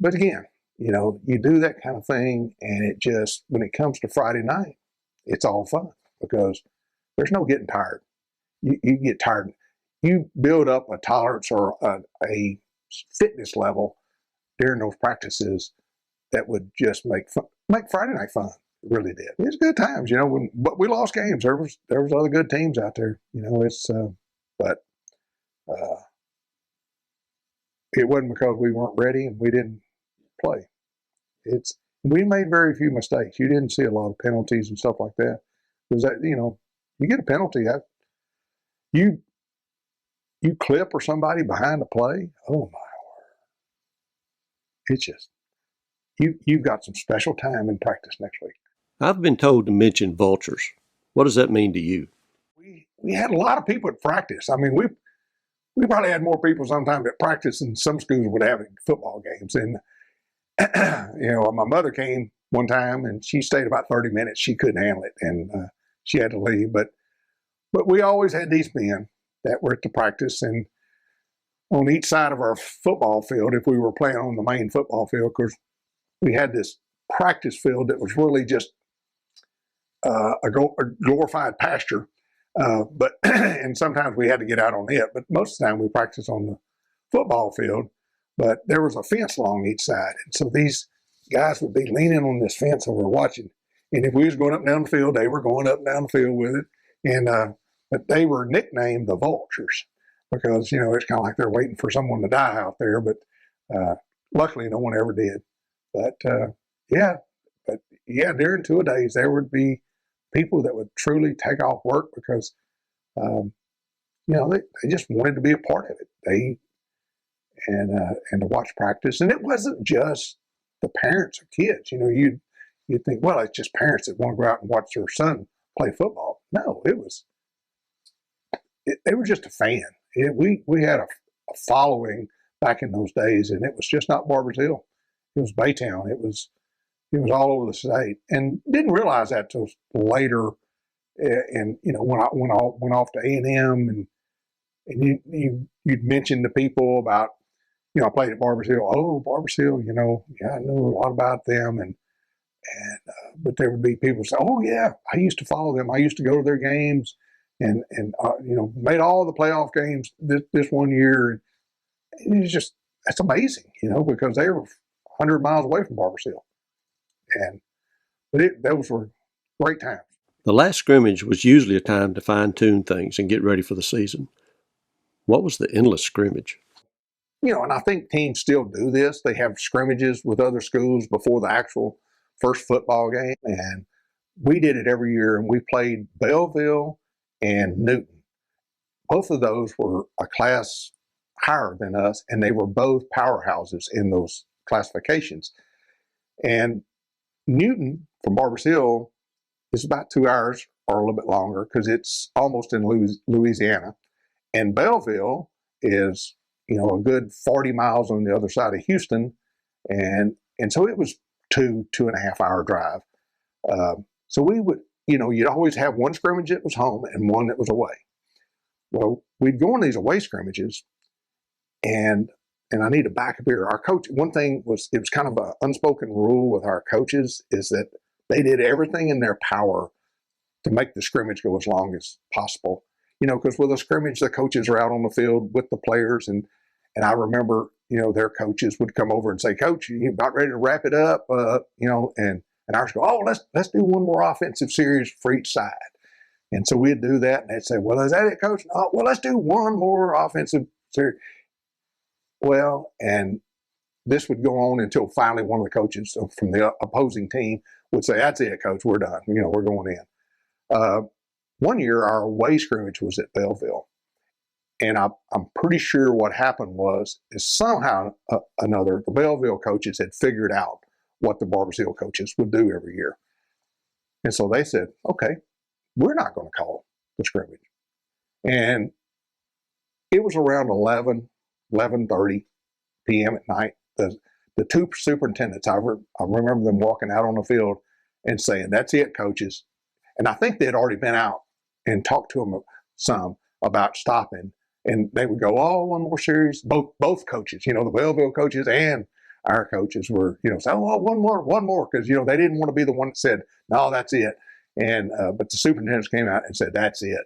again, you do that kind of thing, and it just, when it comes to Friday night, it's all fun because there's no getting tired. You get tired. You build up a tolerance or a fitness level during those practices that would just make Friday night fun. It really did. It was good times, but we lost games. There was other good teams out there, but it wasn't because we weren't ready and we didn't play. We made very few mistakes. You didn't see a lot of penalties and stuff like that. Because that, you get a penalty, that you clip or somebody behind the play. Oh my word! It's just you've got some special time in practice next week. I've been told to mention Vultures. What does that mean to you? We had a lot of people at practice. I mean, we probably had more people sometimes at practice than some schools would have at football games. And my mother came one time and she stayed about 30 minutes. She couldn't handle it and she had to leave. But we always had these men that were at the practice, and on each side of our football field, if we were playing on the main football field, because we had this practice field that was really just a glorified pasture. But and sometimes we had to get out on it, but most of the time we practiced on the football field. But there was a fence along each side, and so these guys would be leaning on this fence and we're watching. And if we was going up and down the field, they were going up and down the field with it. And but they were nicknamed the Vultures because it's kind of like they're waiting for someone to die out there. But luckily, no one ever did. But during two-a-days there would be people that would truly take off work because they just wanted to be a part of it. And to watch practice. And it wasn't just the parents of kids. You'd think, well, it's just parents that want to go out and watch their son play football. No, they were just a fan. We had a following back in those days, and it was just not Barbers Hill. It was Baytown. It was all over the state, and didn't realize that till later. And when I went off to A&M, and you'd mention to people about, I played at Barbers Hill. Oh, Barbers Hill, I knew a lot about them, but there would be people say, oh yeah, I used to follow them. I used to go to their games, and made all the playoff games this one year. And it's just, that's amazing, because they were 100 miles away from Barbers Hill, but those were great times. The last scrimmage was usually a time to fine-tune things and get ready for the season. What was the endless scrimmage? And I think teams still do this. They have scrimmages with other schools before the actual first football game. And we did it every year, and we played Belleville and Newton. Both of those were a class higher than us, and they were both powerhouses in those classifications. And Newton from Barbers Hill is about 2 hours or a little bit longer because it's almost in Louisiana. And Belleville is a good 40 miles on the other side of Houston. And so it was 2.5 hour drive. So we would, you'd always have one scrimmage that was home and one that was away. Well, we'd go on these away scrimmages, and I need to back up here. Our coach, one thing was, it was kind of an unspoken rule with our coaches, is that they did everything in their power to make the scrimmage go as long as possible. Because with a scrimmage, the coaches are out on the field with the players, and I remember, their coaches would come over and say, "Coach, you about ready to wrap it up?" And ours go, "Oh, let's do one more offensive series for each side." And so we'd do that, and they'd say, "Well, is that it, Coach?" "Oh, well, let's do one more offensive series." Well, and this would go on until finally one of the coaches from the opposing team would say, "That's it, Coach, we're done. We're going in." One year, our away scrimmage was at Belleville. And I'm pretty sure what happened is somehow or another, the Belleville coaches had figured out what the Barbers Hill coaches would do every year. And so they said, okay, we're not going to call the scrimmage. And it was around 11:30 p.m. at night. The the two superintendents, I remember them walking out on the field and saying, "That's it, coaches." And I think they had already been out and talked to them some about stopping. And they would go, "Oh, one more series." Both coaches, the Belleville coaches and our coaches were, saying, "Oh, one more," because they didn't want to be the one that said, "No, that's it." And but the superintendents came out and said, "That's it."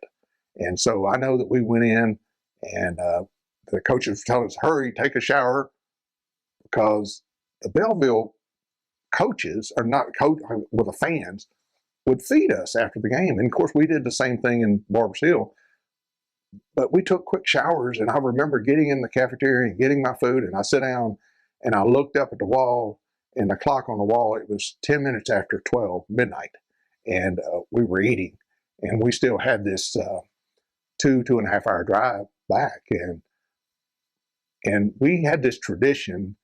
And so I know that we went in, and the coaches were telling us, "Hurry, take a shower," because the Belleville coaches are not with the fans would feed us after the game. And of course, we did the same thing in Barbers Hill. But we took quick showers, and I remember getting in the cafeteria and getting my food, and I sit down, and I looked up at the wall, and the clock on the wall, it was 10 minutes after 12, midnight, and we were eating, and we still had this 2.5 hour drive back, and we had this tradition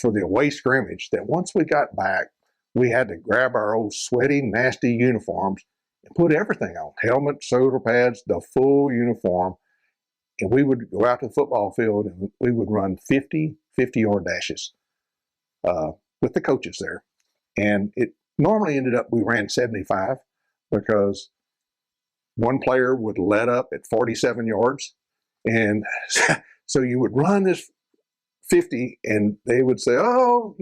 for the away scrimmage that once we got back, we had to grab our old sweaty, nasty uniforms and put everything on, helmet, shoulder pads, the full uniform. And we would go out to the football field and we would run 50-yard dashes with the coaches there. And it normally ended up, we ran 75 because one player would let up at 47 yards. And so you would run this 50 and they would say, "Oh,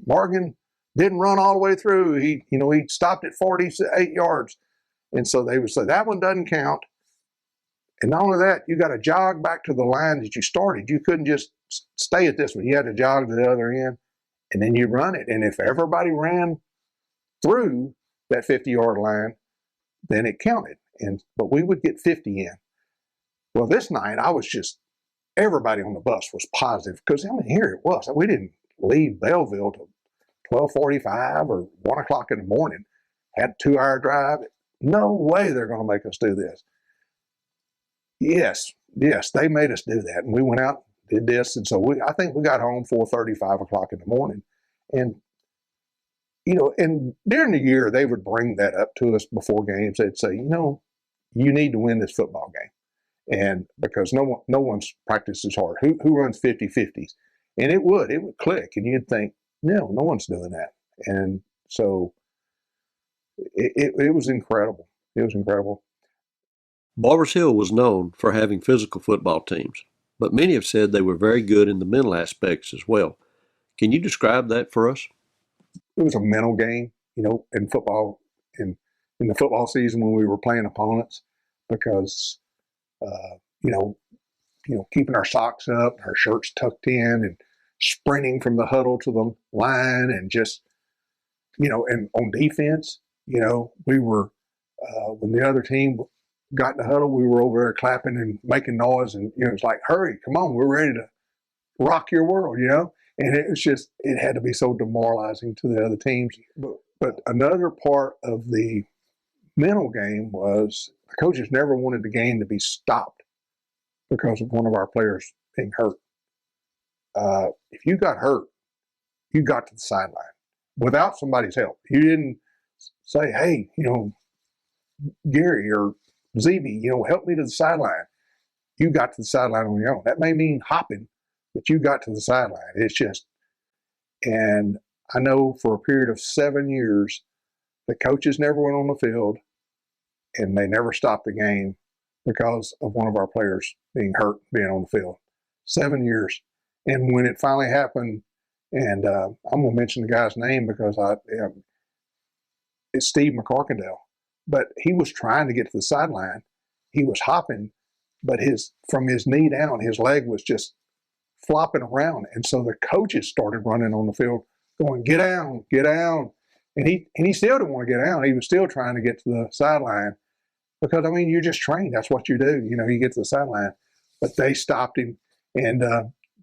Morgan didn't run all the way through. He stopped at 48 yards. And so they would say, "That one doesn't count." And not only that, you got to jog back to the line that you started. You couldn't just stay at this one. You had to jog to the other end, and then you run it. And if everybody ran through that 50-yard line, then it counted. But we would get 50 in. Well, this night, everybody on the bus was positive because, here it was. We didn't leave Belleville till 12:45 or 1 o'clock in the morning. Had a 2-hour drive. No way they're going to make us do this. Yes, they made us do that. And we went out, did this. And so I think we got home 4:30, 5 o'clock in the morning. And, and during the year, they would bring that up to us before games. They'd say, "You need to win this football game." And because no one's practiced as hard. Who runs 50-50s? And it would click. And you'd think, no one's doing that. And so it was incredible. It was incredible. Barbers Hill was known for having physical football teams, but many have said they were very good in the mental aspects as well. Can you describe that for us? It was a mental game, in football, in the football season when we were playing opponents, because, keeping our socks up, our shirts tucked in, and sprinting from the huddle to the line, and just, and on defense, we were, when the other team got in the huddle, we were over there clapping and making noise, and it's like, "Hurry, come on, we're ready to rock your world," And it was just, it had to be so demoralizing to the other teams. But another part of the mental game was the coaches never wanted the game to be stopped because of one of our players being hurt. If you got hurt, you got to the sideline without somebody's help. You didn't say, "Hey, Gary or ZB, help me to the sideline." You got to the sideline on your own. That may mean hopping, but you got to the sideline. It's just, and I know for a period of 7 years, the coaches never went on the field and they never stopped the game because of one of our players being hurt, being on the field. 7 years. And when it finally happened, and I'm going to mention the guy's name because it's Steve McCarkendale, but he was trying to get to the sideline. He was hopping, but from his knee down, his leg was just flopping around. And so the coaches started running on the field going, "Get down, get down." And he still didn't want to get down. He was still trying to get to the sideline because, you're just trained. That's what you do. You get to the sideline. But they stopped him, and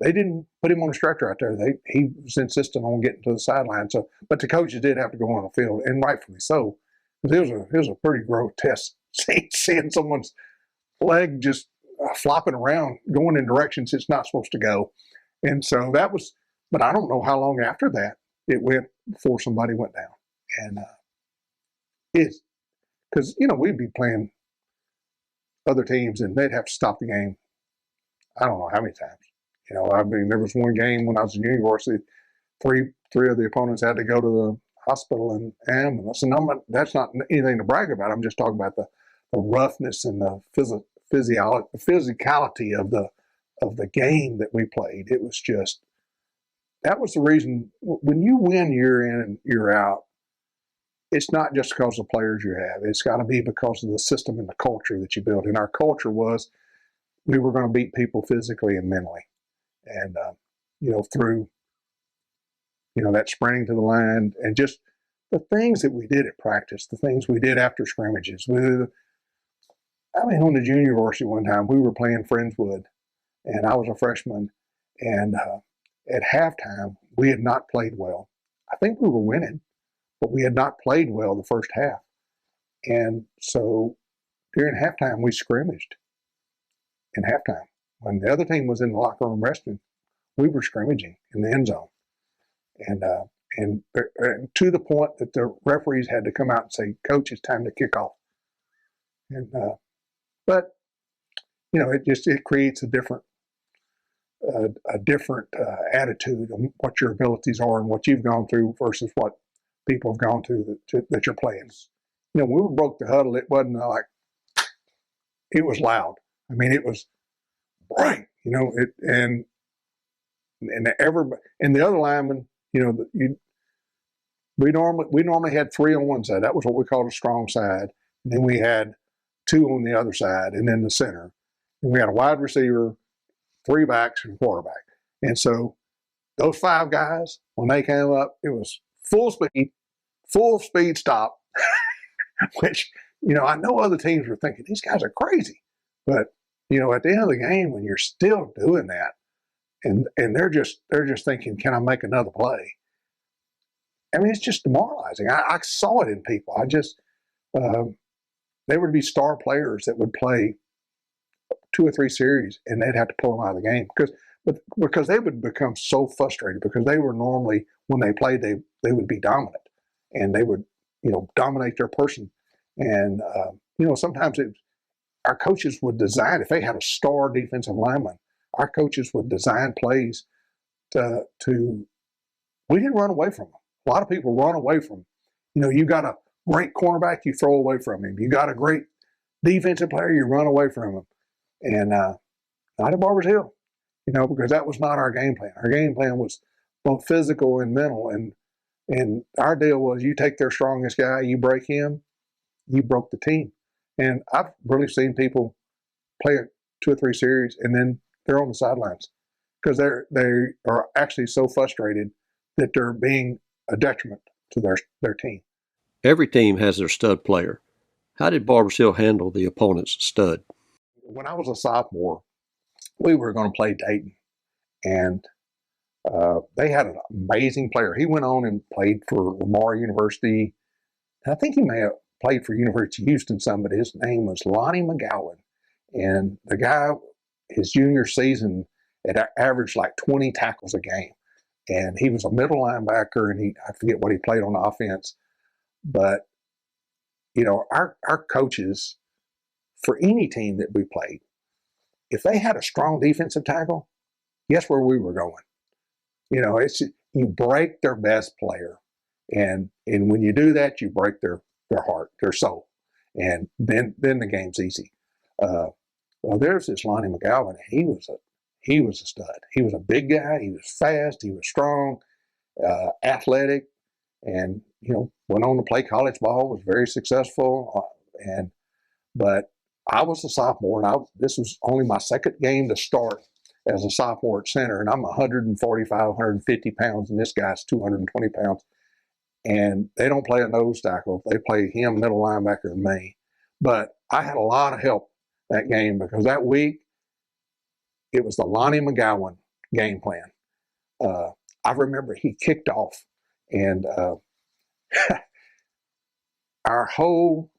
they didn't put him on a stretcher out there. He was insistent on getting to the sideline. So, but the coaches did have to go on the field, and rightfully so. Because it was a pretty grotesque seeing someone's leg just flopping around, going in directions it's not supposed to go. And so that was, but I don't know how long after that it went before somebody went down. And it's because, we'd be playing other teams and they'd have to stop the game. I don't know how many times. There was one game when I was in university, three of the opponents had to go to the hospital in ambulance. And that's not anything to brag about. I'm just talking about the roughness and the physicality of the game that we played. It was just, that was the reason. When you win year in and year out, it's not just because of the players you have. It's got to be because of the system and the culture that you build. And our culture was, we were going to beat people physically and mentally. And, through, that sprinting to the line and just the things that we did at practice, the things we did after scrimmages. On the junior varsity one time, we were playing Friendswood, and I was a freshman. And at halftime, we had not played well. I think we were winning, but we had not played well the first half. And so during halftime, we scrimmaged in halftime. When the other team was in the locker room resting, we were scrimmaging in the end zone. And to the point that the referees had to come out and say, "Coach, it's time to kick off." And but it creates a different attitude on what your abilities are and what you've gone through versus what people have gone through that you're playing. When we broke the huddle, it wasn't like, it was loud. I mean, it was bright. And everybody and the other linemen, we normally had three on one side. That was what we called a strong side. And then we had two on the other side, and then the center. And we had a wide receiver, three backs, and a quarterback. And so those five guys, when they came up, it was full speed stop, which, I know other teams were thinking, these guys are crazy. But, at the end of the game, when you're still doing that, and they're just thinking, can I make another play? I mean, it's just demoralizing. I saw it in people. They would be star players that would play 2 or 3 series, and they'd have to pull them out of the game because they would become so frustrated, because they were normally, when they played, they would be dominant, and they would, dominate their person. And, sometimes our coaches would design, if they had a star defensive lineman, our coaches would design plays we didn't run away from them. A lot of people run away from them. You got a great cornerback, you throw away from him. You got a great defensive player, you run away from him. And not at Barbers Hill, because that was not our game plan. Our game plan was both physical and mental. And our deal was, you take their strongest guy, you break him, you broke the team. And I've really seen people play 2 or 3 series, and then they're on the sidelines because they are actually so frustrated that they're being a detriment to their team. Every team has their stud player. How did Barbers Hill handle the opponent's stud? When I was a sophomore, we were going to play Dayton, and they had an amazing player. He went on and played for Lamar University. I think he may have played for University of Houston some, but his name was Lonnie McGawan. And the guy, his junior season, had averaged like 20 tackles a game. And he was a middle linebacker, and I forget what he played on offense. But, our coaches, for any team that we played, if they had a strong defensive tackle, guess where we were going? You break their best player. And when you do that, you break their heart, their soul. And then the game's easy. Well, there's this Lonnie McGawan. He was a stud. He was a big guy. He was fast. He was strong, athletic, and went on to play college ball. Was very successful. But I was a sophomore, and this was only my second game to start as a sophomore at center, and I'm 145, 150 pounds, and this guy's 220 pounds. And they don't play a nose tackle. They play him, middle linebacker, and me. But I had a lot of help that game, because that week it was the Lonnie McGawan game plan. I remember he kicked off, and our whole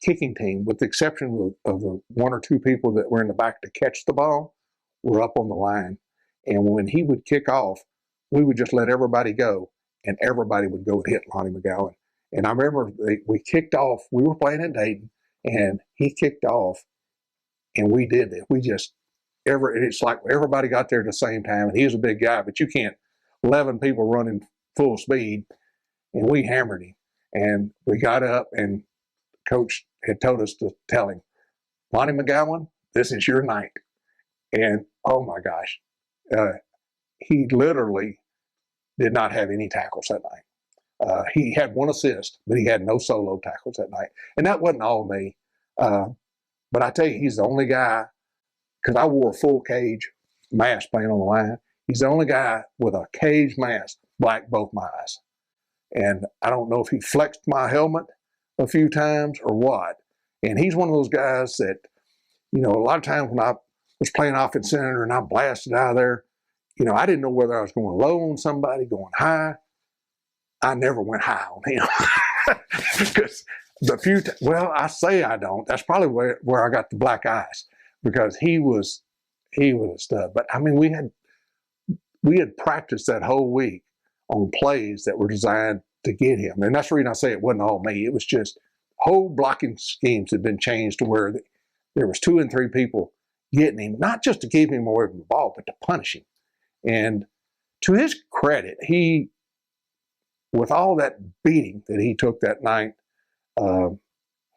kicking team, with the exception of the 1 or 2 people that were in the back to catch the ball, were up on the line. And when he would kick off, we would just let everybody go, and everybody would go and hit Lonnie McGawan. And I remember we kicked off. We were playing in Dayton, and he kicked off, and we did it. It's like everybody got there at the same time, and he was a big guy, but you can't 11 people running full speed, and we hammered him. And we got up, and Coach had told us to tell him, Lonnie McGawan, this is your night. And oh my gosh, he literally did not have any tackles that night. He had one assist, but he had no solo tackles that night. And that wasn't all me. But I tell you, he's the only guy, because I wore a full cage mask playing on the line. He's the only guy with a cage mask, black both my eyes. And I don't know if he flexed my helmet a few times or what. And he's one of those guys that, you know, a lot of times when I was playing offense center and I blasted out of there, you know, I didn't know whether I was going low on somebody, going high. I never went high on him. Because well, I say I don't. That's probably where I got the black eyes, because he was a stud. But I mean, we had practiced that whole week on plays that were designed to get him. And that's the reason I say it wasn't all me. It was just whole blocking schemes had been changed to where there was 2 and 3 people getting him, not just to keep him away from the ball, but to punish him. And to his credit, he, with all that beating that he took that night,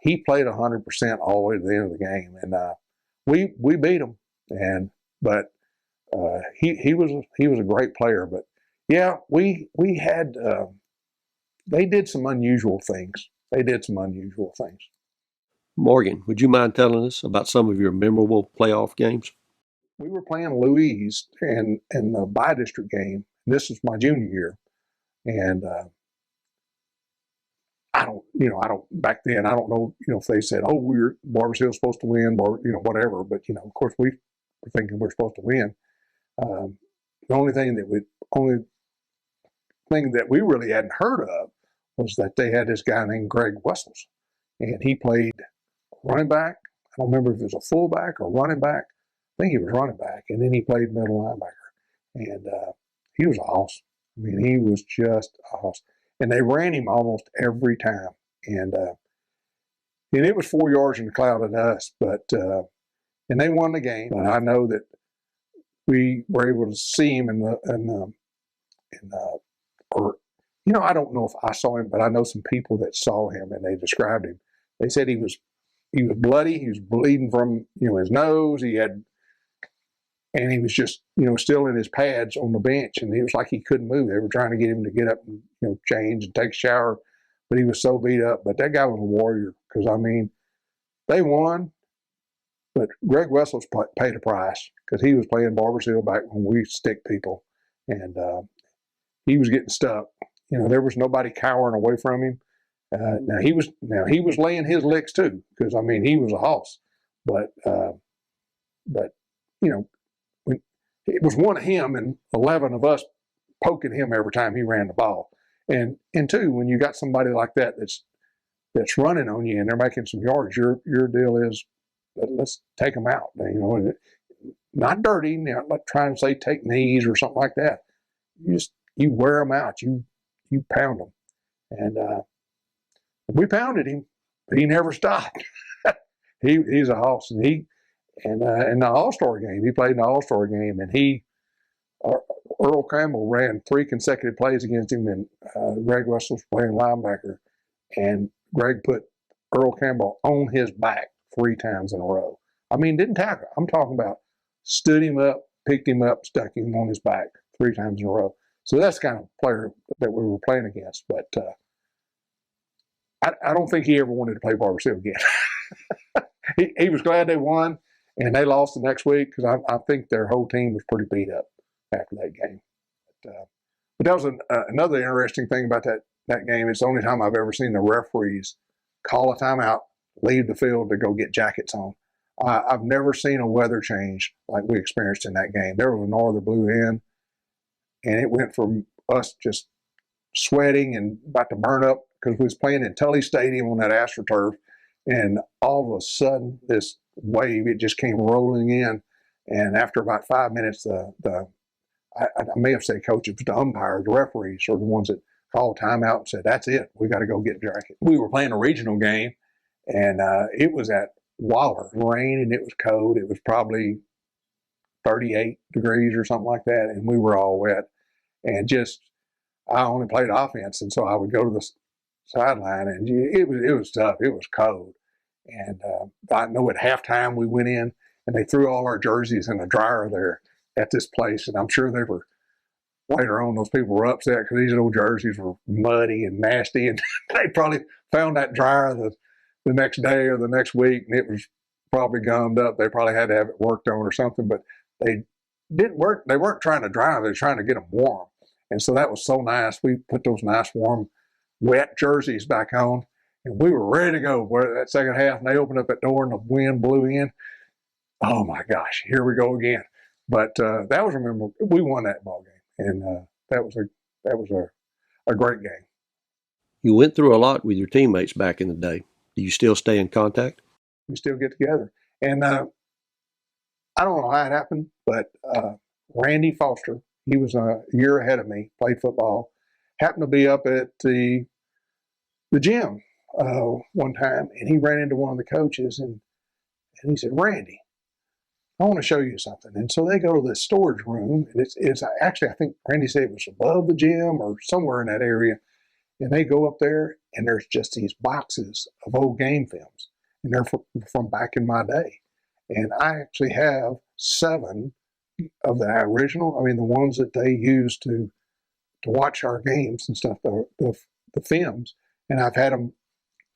he played 100% all the way to the end of the game. And we beat him. But he was a great player. But yeah, we had they did some unusual things. Morgan, would you mind telling us about some of your memorable playoff games? We were playing Louise in the bi-district game. This was my junior year, and back then, I don't know, if they said, oh, Barbers Hill supposed to win, or, whatever. But, of course, we were thinking we're supposed to win. The only thing that we really hadn't heard of was that they had this guy named Greg Wessels, and he played running back. I don't remember if it was a fullback or running back. I think he was running back, and then he played middle linebacker, and he was awesome. I mean, he was just awesome, and they ran him almost every time, and it was 4 yards in the cloud of us, but and they won the game. And I know that we were able to see him I don't know if I saw him, but I know some people that saw him, and they described him. They said he was bloody. He was bleeding from, his nose. And he was just, still in his pads on the bench, and he was like he couldn't move. They were trying to get him to get up and, change and take a shower, but he was so beat up. But that guy was a warrior, because, I mean, they won, but Greg Wessels paid a price, because he was playing Barbers Hill back when we stick people, and he was getting stuck. There was nobody cowering away from him. Now he was laying his licks too, because I mean he was a hoss, but it was one of him and 11 of us poking him every time he ran the ball. And two, when you got somebody like that that's running on you and they're making some yards, your deal is, let's take them out. Not dirty, not trying to say take knees or something like that. You wear them out. You pound them. And we pounded him, but he never stopped. He's a hoss, and in the All-Star game, he played in the All-Star game, and Earl Campbell ran 3 consecutive plays against him, and Greg Wessels playing linebacker, and Greg put Earl Campbell on his back 3 times in a row. I mean, didn't tackle. I'm talking about stood him up, picked him up, stuck him on his back 3 times in a row. So that's the kind of player that we were playing against. But I don't think he ever wanted to play Barbers Hill again. he was glad they won, and they lost the next week, because I think their whole team was pretty beat up after that game. But that was another interesting thing about that game. It's the only time I've ever seen the referees call a timeout, leave the field to go get jackets on. I've never seen a weather change like we experienced in that game. There was a norther blew in, and it went from us just sweating and about to burn up, because we was playing in Tully Stadium on that AstroTurf, and all of a sudden this wave, it just came rolling in, and after about 5 minutes, I may have said coaches, but the umpires, the referees are the ones that called timeout and said, that's it, we got to go get a jacket. We were playing a regional game, and it was at Waller, rain, and it was cold. It was probably 38 degrees or something like that, and we were all wet. and just I only played offense, and so I would go to the sideline, and it was tough. It was cold, and I know at halftime we went in and they threw all our jerseys in a dryer there at this place, and I'm sure they were. Later on, those people were upset because these old jerseys were muddy and nasty, and they probably found that dryer the next day or the next week, and it was probably gummed up. They probably had to have it worked on or something, but they didn't work. They weren't trying to dry them. They were trying to get them warm. And so that was so nice. We put those nice, warm, wet jerseys back on, and we were ready to go. Where that second half, and they opened up that door, and the wind blew in. Oh my gosh, here we go again. But that was memorable. We won that ball game, and that was a great game. You went through a lot with your teammates back in the day. Do you still stay in contact? We still get together, and I don't know how it happened, but Randy Foster, he was a year ahead of me, played football, happened to be up at the gym one time, and he ran into one of the coaches, and he said, "Randy, I want to show you something." And so they go to this storage room, and it's actually, I think Randy said it was above the gym or somewhere in that area. And they go up there, and there's just these boxes of old game films, and they're from back in my day. And I actually have 7 of the original. I mean, the ones that they used to watch our games and stuff, the films. And I've had them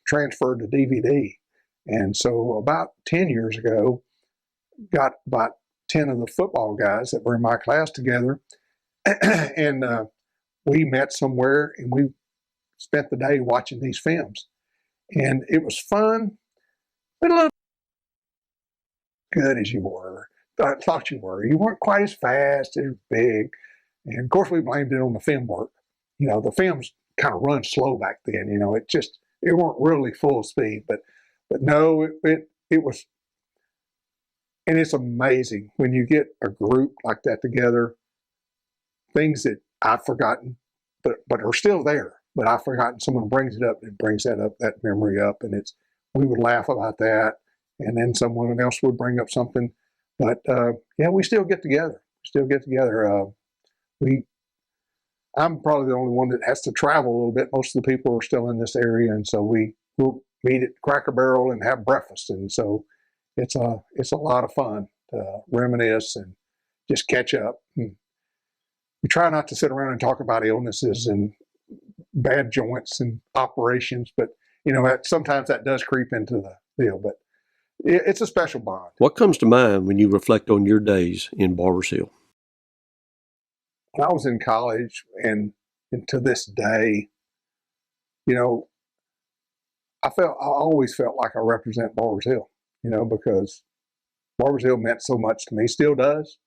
transferred to DVD. And so about 10 years ago, got about 10 of the football guys that were in my class together, and we met somewhere, and we spent the day watching these films. And it was fun, but a little good as you were. I thought you were. You weren't quite as fast, as big. And of course, we blamed it on the film work. You know, the films kind of run slow back then. You know, it weren't really full speed. But no, it was. And it's amazing when you get a group like that together, things that I've forgotten, but are still there. But I've forgotten, someone brings it up, and brings that memory up, and we would laugh about that, and then someone else would bring up something. But yeah, we still get together. I'm probably the only one that has to travel a little bit. Most of the people are still in this area, and so we'll meet at Cracker Barrel and have breakfast, and so it's a lot of fun to reminisce and just catch up. And we try not to sit around and talk about illnesses and bad joints and operations, but you know, sometimes that does creep into the deal. But it's a special bond. What comes to mind when you reflect on your days in Barbers Hill? When I was in college, and to this day, you know, I always felt like I represent Barbers Hill, you know, because Barbers Hill meant so much to me, still does.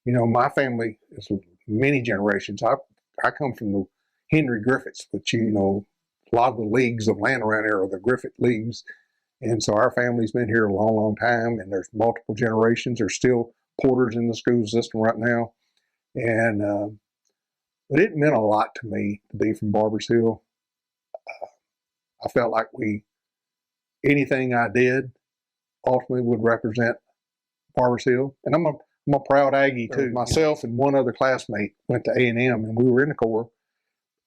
You know, my family is many generations. I come from the Henry Griffiths, which, you know, a lot of the leagues of land around here are the Griffith leagues. And so our family's been here a long, long time, and there's multiple generations. There's still porters in the school system right now. And but it meant a lot to me to be from Barbers Hill. I felt like anything I did ultimately would represent Barbers Hill. And I'm a proud Aggie too. Myself and one other classmate went to A&M, and we were in the Corps.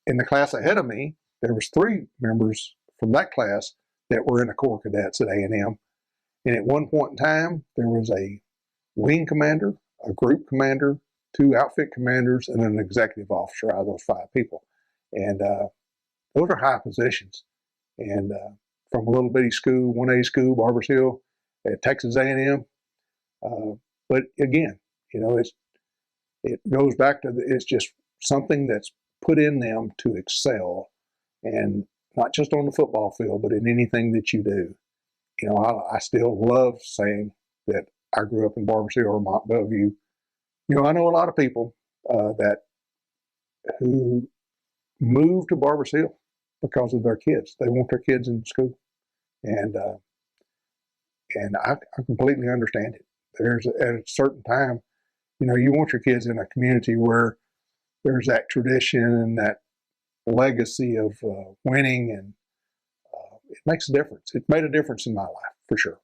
In the class ahead of me, there was 3 members from that class that were in the Corps Cadets at A&M. And at one point in time, there was a wing commander, a group commander, 2 outfit commanders, and an executive officer out of those 5 people. And those are high positions. And from a little bitty school, 1A school, Barbers Hill, at Texas A&M. But again, you know, it goes back to it's just something that's put in them to excel, and not just on the football field, but in anything that you do. You know, I still love saying that I grew up in Barbers Hill or Mont Bellevue. You know, I know a lot of people who moved to Barbers Hill because of their kids. They want their kids in school, and I completely understand it. There's at a certain time, you know, you want your kids in a community where there's that tradition and that legacy of winning, and it makes a difference. It made a difference in my life, for sure.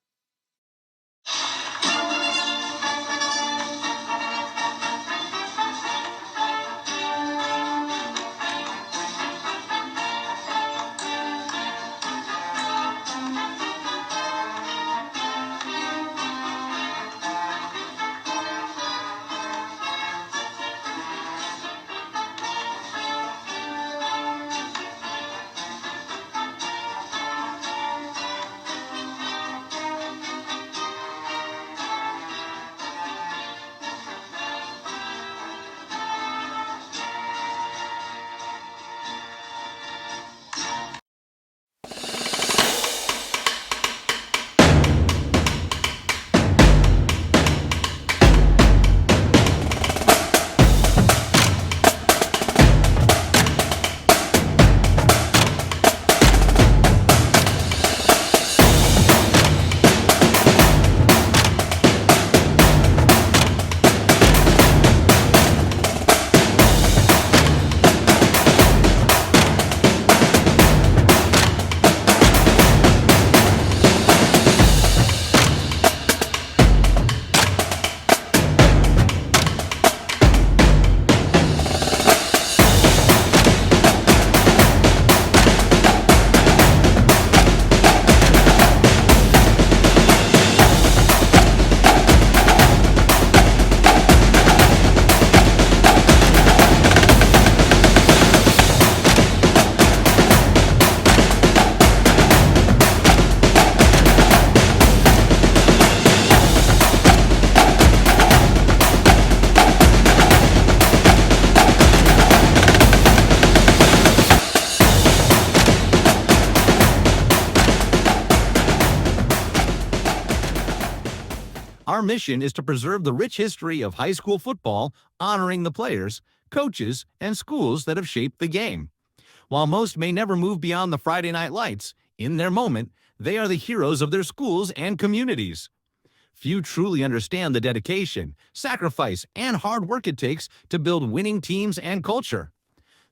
Our mission is to preserve the rich history of high school football, honoring the players, coaches, and schools that have shaped the game. While most may never move beyond the Friday night lights, in their moment, they are the heroes of their schools and communities. Few truly understand the dedication, sacrifice, and hard work it takes to build winning teams and culture.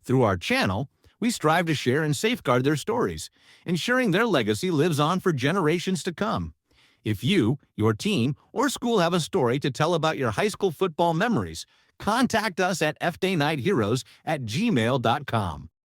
Through our channel, we strive to share and safeguard their stories, ensuring their legacy lives on for generations to come. If you, your team, or school have a story to tell about your high school football memories, contact us at fdaynightsheroes@gmail.com.